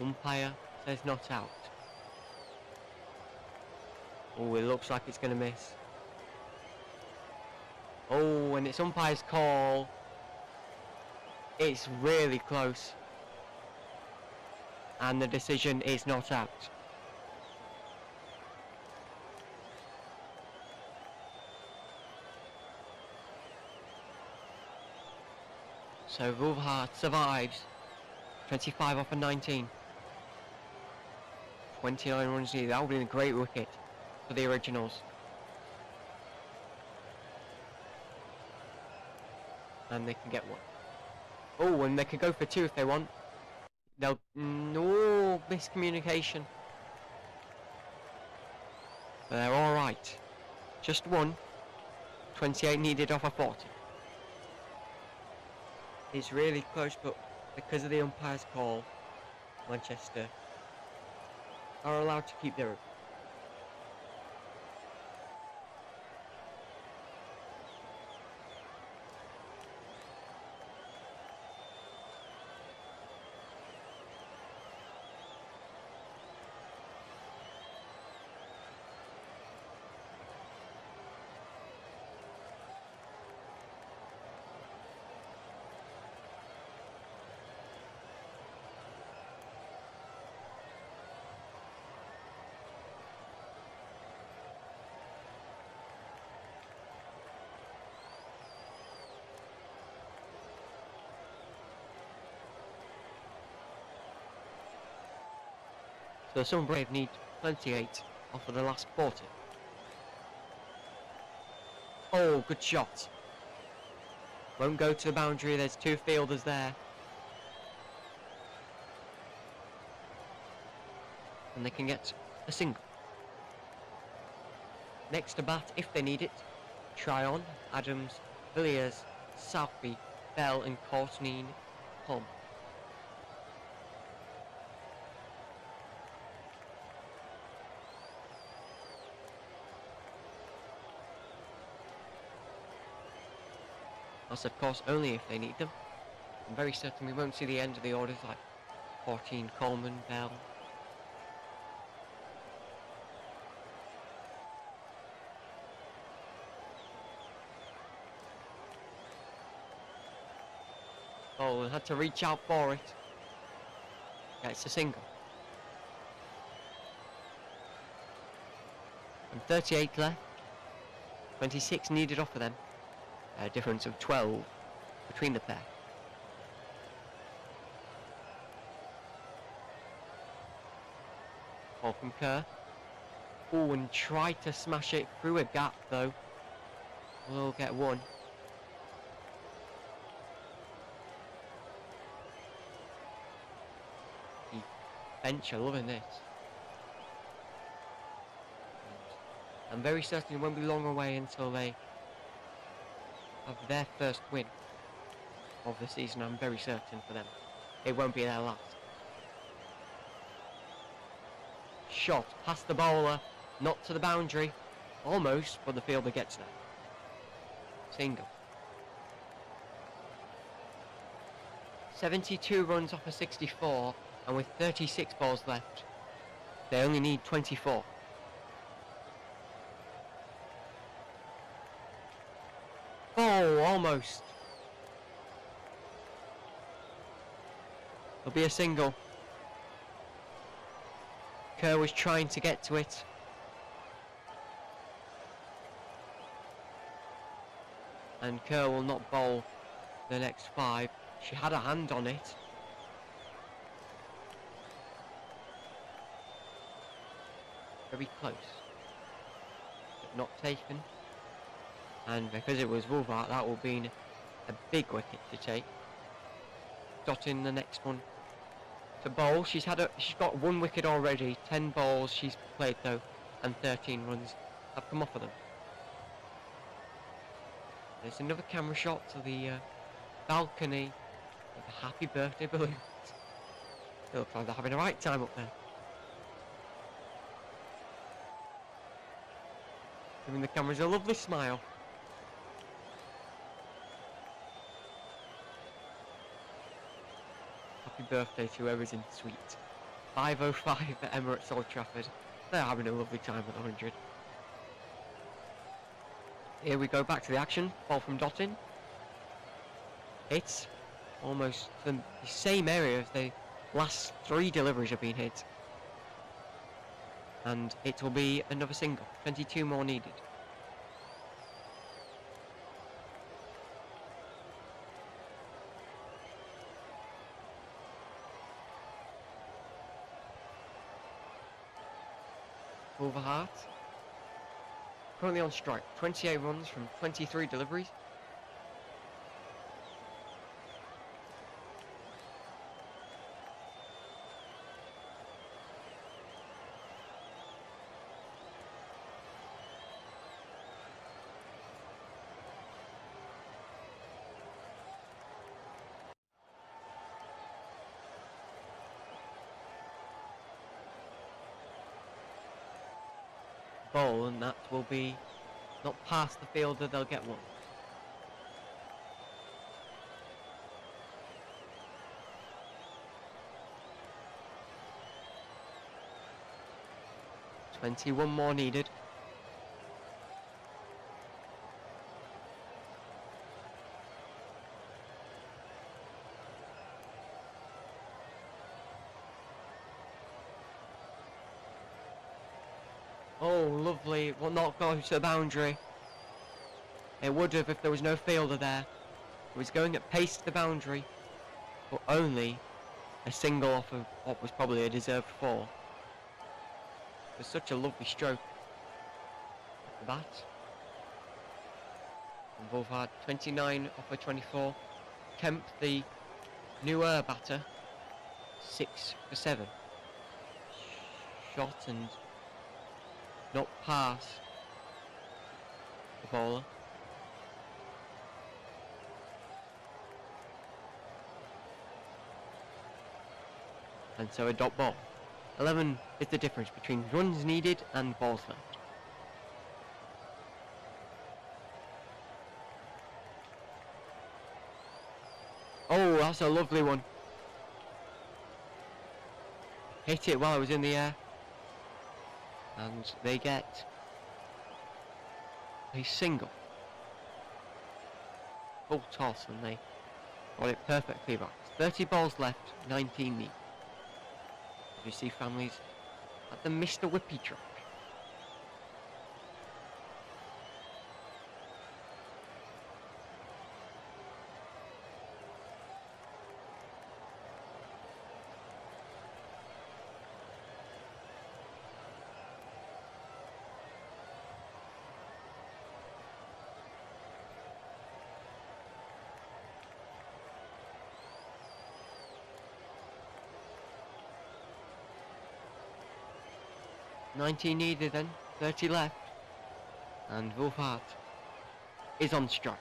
Umpire says not out. Oh, it looks like it's going to miss. Oh, and it's umpire's call. It's really close. And the decision is not out. So Wolverhampton survives. 25 off of 19. 29 runs needed. That would be a great wicket for the Originals. And they can get one. Oh, and they could go for two if they want. They'll... No, miscommunication. But they're alright. Just one. 28 needed off of 40. It's really close, but because of the umpire's call, Manchester are allowed to keep their... So some Brave need 28 off of the last 40. Oh, good shot. Won't go to the boundary, there's two fielders there. And they can get a single. Next to bat, if they need it, Tryon, Adams, Villiers, Southby, Bell and Courtney Holm. That's of course only if they need them. I'm very certain we won't see the end of the orders like 14 Coleman, Bell. Oh, had to reach out for it. Yeah, it's a single. And 38 left. 26 needed off of them. A difference of 12 between the pair. Ball from Kerr. Oh, and tried to smash it through a gap though. We'll get one. The bench are loving this. I'm very certain it won't be long away until they have their first win of the season. I'm very certain for them. It won't be their last. Shot past the bowler, not to the boundary. Almost, but the fielder gets there. Single. 72 runs off of 64, and with 36 balls left, they only need 24. Oh, almost. It'll be a single. Kerr was trying to get to it. And Kerr will not bowl the next 5. She had a hand on it. very close, but not taken. And because it was Wolvart, that will be a big wicket to take. Dotting the next one to bowl. She's got 1 wicket already. 10 balls she's played though, and 13 runs have come off of them. There's another camera shot to the balcony with a happy birthday balloon. It looks like they're having a right time up there. Giving the cameras a lovely smile. Happy birthday to whoever's in suite. 5:05 at Emirates Old Trafford. They're having a lovely time at 100. Here we go back to the action. Ball from Dottin. Hits almost the same area as the last 3 deliveries have been hit. And it will be another single. 22 more needed. Wolverhampton currently on strike. 28 runs from 23 deliveries. Ball, and that will be not past the fielder, they'll get 1. "21 more needed. Oh, lovely. Will not go to the boundary. It would have if there was no fielder there. It was going at pace to the boundary, but only a single off of what was probably a deserved 4. It was such a lovely stroke at the bat. And Wolfhard 29 off of 24. Kemp, the newer batter, 6 for 7. Shot and not past the bowler. And so a dot ball. 11 is the difference between runs needed and balls left. Oh, that's a lovely one. Hit it while it was in the air. And they get a single. Full toss, and they got it perfectly right. 30 balls left, 19 neat. You see families at the Mr. Whippy track. "19 needed then, 30 left, and Wolfhard is on strike.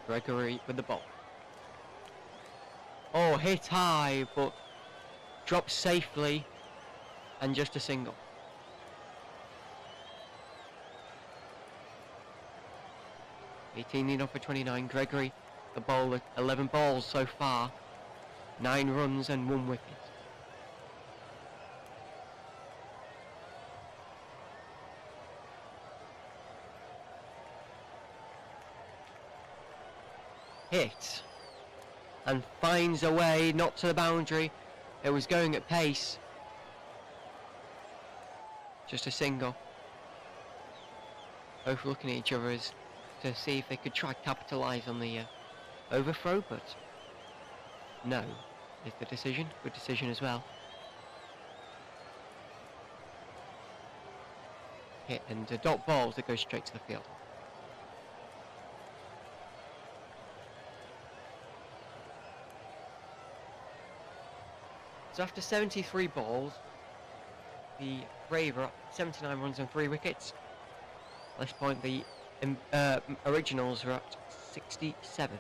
Gregory with the ball. Oh, hit high, but dropped safely, and just a single. "18 off for 29, Gregory. The bowler, 11 balls so far, 9 runs and 1 wicket. Hit and finds a way, not to the boundary. It was going at pace. Just a single. Both looking at each other as to see if they could try capitalise on the overthrow, but No, is the decision. Good decision as well. Hit and dot balls that go straight to the field. So after 73 balls, the Brave are up 79 runs and 3 wickets. At this point, the Originals are at 67.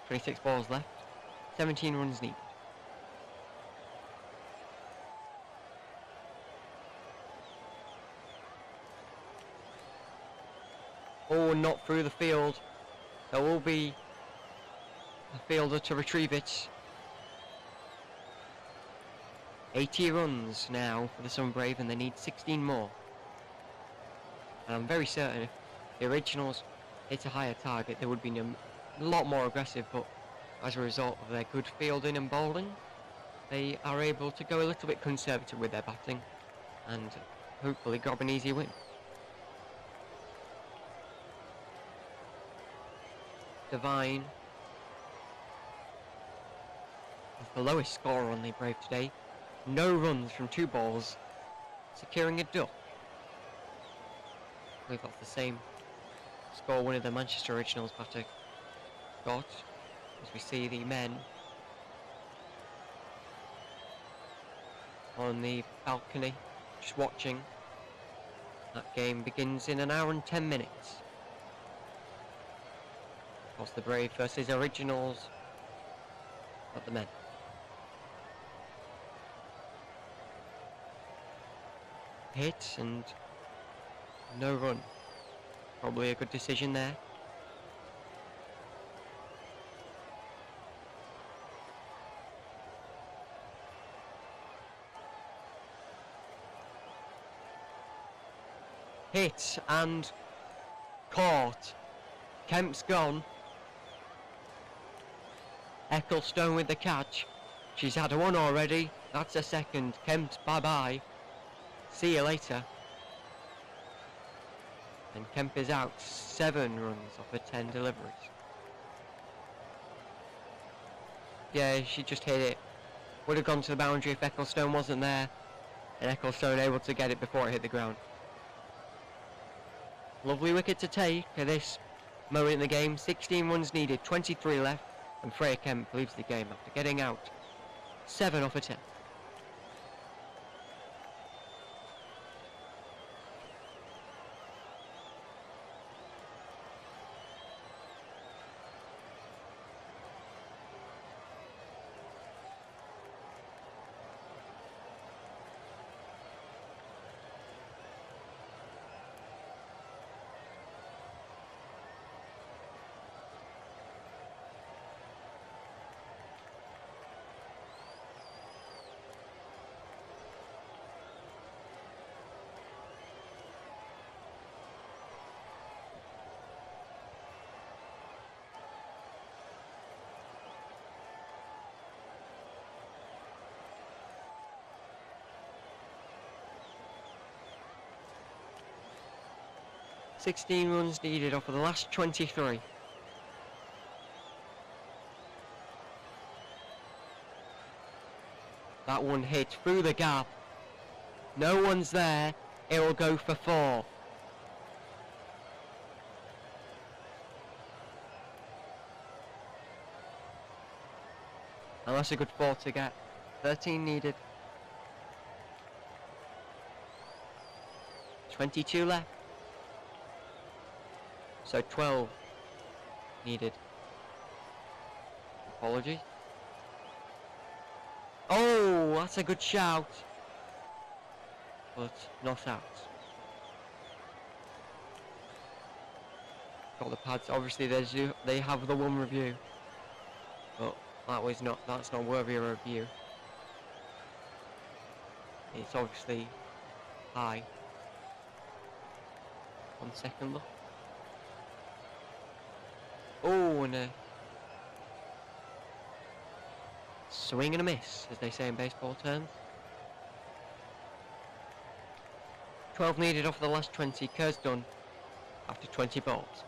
"26 balls left, 17 runs needed. Oh, not through the field. There will be a fielder to retrieve it. 80 runs now for the Sun Brave, and they need 16 more. And I'm very certain if the Originals hit a higher target, they would be a lot more aggressive, but as a result of their good fielding and bowling, they are able to go a little bit conservative with their batting and hopefully grab an easy win. Divine is the lowest scorer on the Brave today. No runs from 2 balls, securing a duck. I believe that's the same score winner the Manchester Originals batter got, as we see the men on the balcony just watching. That game begins in an hour and 10 minutes. Of course, the Brave versus Originals, not the men. Hit and no run. Probably a good decision there. Hit and caught. Kemp's gone. Ecclestone with the catch. She's had one already. That's a second. Kemp, bye-bye. See you later. And Kemp is out. 7 runs off of 10 deliveries. Yeah, she just hit it. Would have gone to the boundary if Ecclestone wasn't there. And Ecclestone able to get it before it hit the ground. Lovely wicket to take at this moment in the game. 16 runs needed, 23 left. And Freya Kemp leaves the game after getting out 7 off of 10. "16 runs needed off of the last 23. That one hit through the gap. No one's there. It will go for 4. And that's a good 4 to get. 13 needed. 22 left. So 12 needed. Apologies. Oh, that's a good shout. But not out. Got the pads. Obviously, they have the one review. But that's not worthy of a review. It's obviously high. On second look. Oh, and a swing and a miss, as they say in baseball terms. 12 needed off the last 20. Kerr's done. after 20 balls.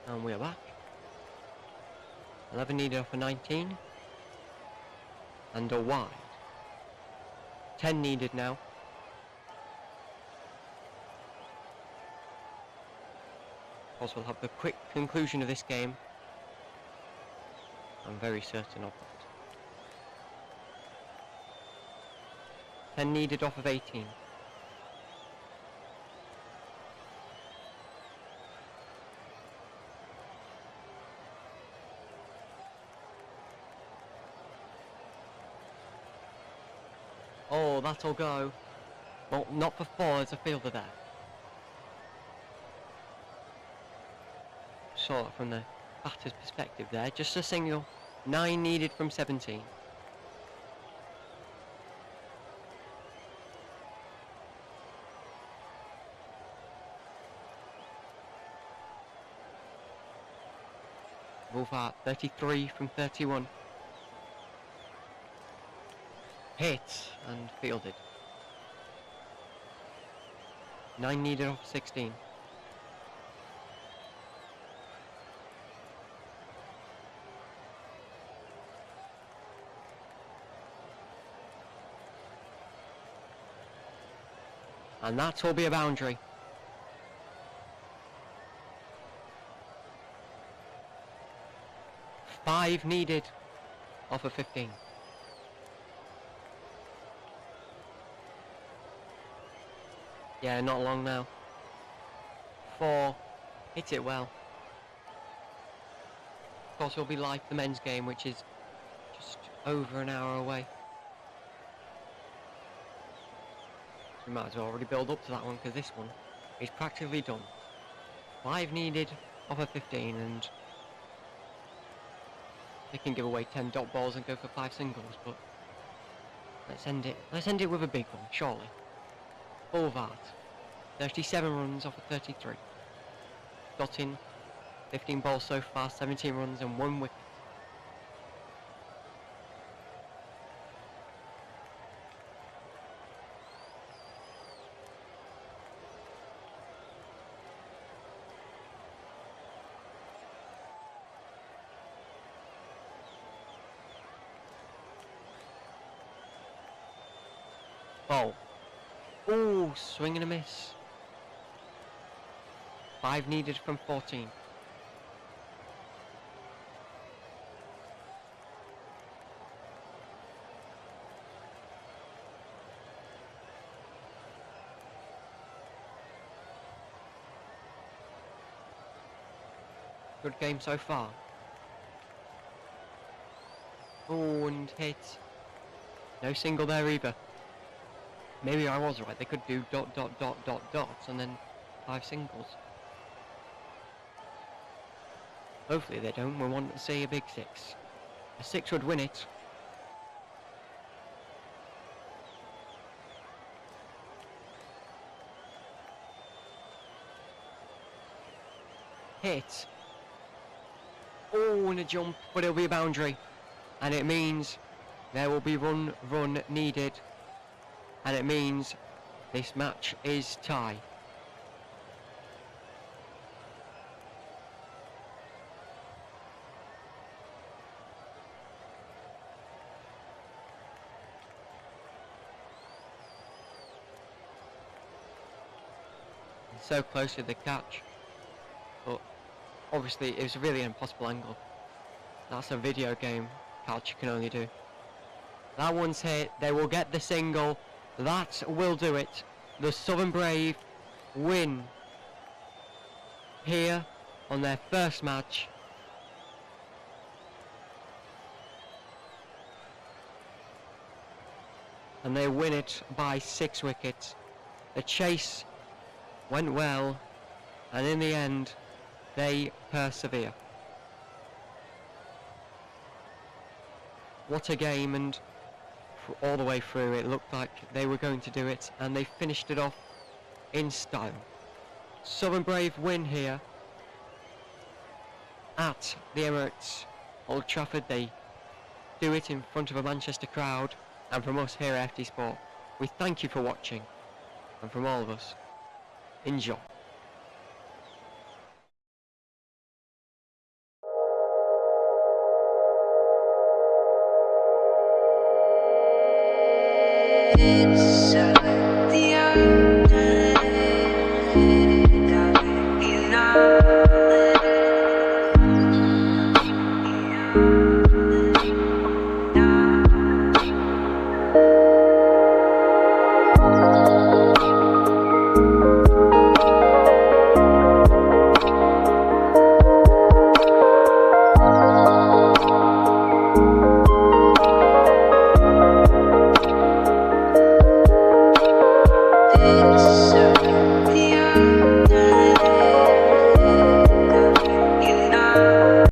And we're back. 11 needed off a 19. And a wide. 10 needed now. Of course, we'll have the quick conclusion of this game. I'm very certain of that. 10 needed off of 18. Oh, that'll go. Well, not for 4, there's a fielder there. Saw it from the batter's perspective there. Just a single. 9 needed from 17. Wolfhard, 33 from 31. Hit and fielded. 9 needed off 16. And that will be a boundary. Five needed off of 15. Yeah, not long now. 4. Hit it well. Of course, it'll be like the men's game, which is just over an hour away. So we might as well already build up to that one, because this one is practically done. 5 needed off of 15, and they can give away 10 dot balls and go for 5 singles, but let's end it with a big one, surely. Boulevard, 37 runs off of 33. Got in 15 balls so far, 17 runs and 1 wicket. Ball. Ooh, swing and a miss. 5 needed from 14. Good game so far. Oh, and hit. No single there either. Maybe I was right, they could do ... dots and then 5 singles. Hopefully they don't, we want to see a big 6. A 6 would win it. hit. Oh, and a jump, but it'll be a boundary. And it means there will be run needed. And it means this match is tie. So close to the catch, but obviously it was really an impossible angle. That's a video game catch you can only do. That one's hit, they will get the single, that will do it. The Southern Brave win here on their first match. And they win it by 6 wickets. The chase went well, and in the end, they persevere. What a game, and all the way through it looked like they were going to do it, and they finished it off in style. Southern Brave win here at the Emirates, Old Trafford. They do it in front of a Manchester crowd, and from us here at FT Sport, we thank you for watching, and from all of us, enjoy. This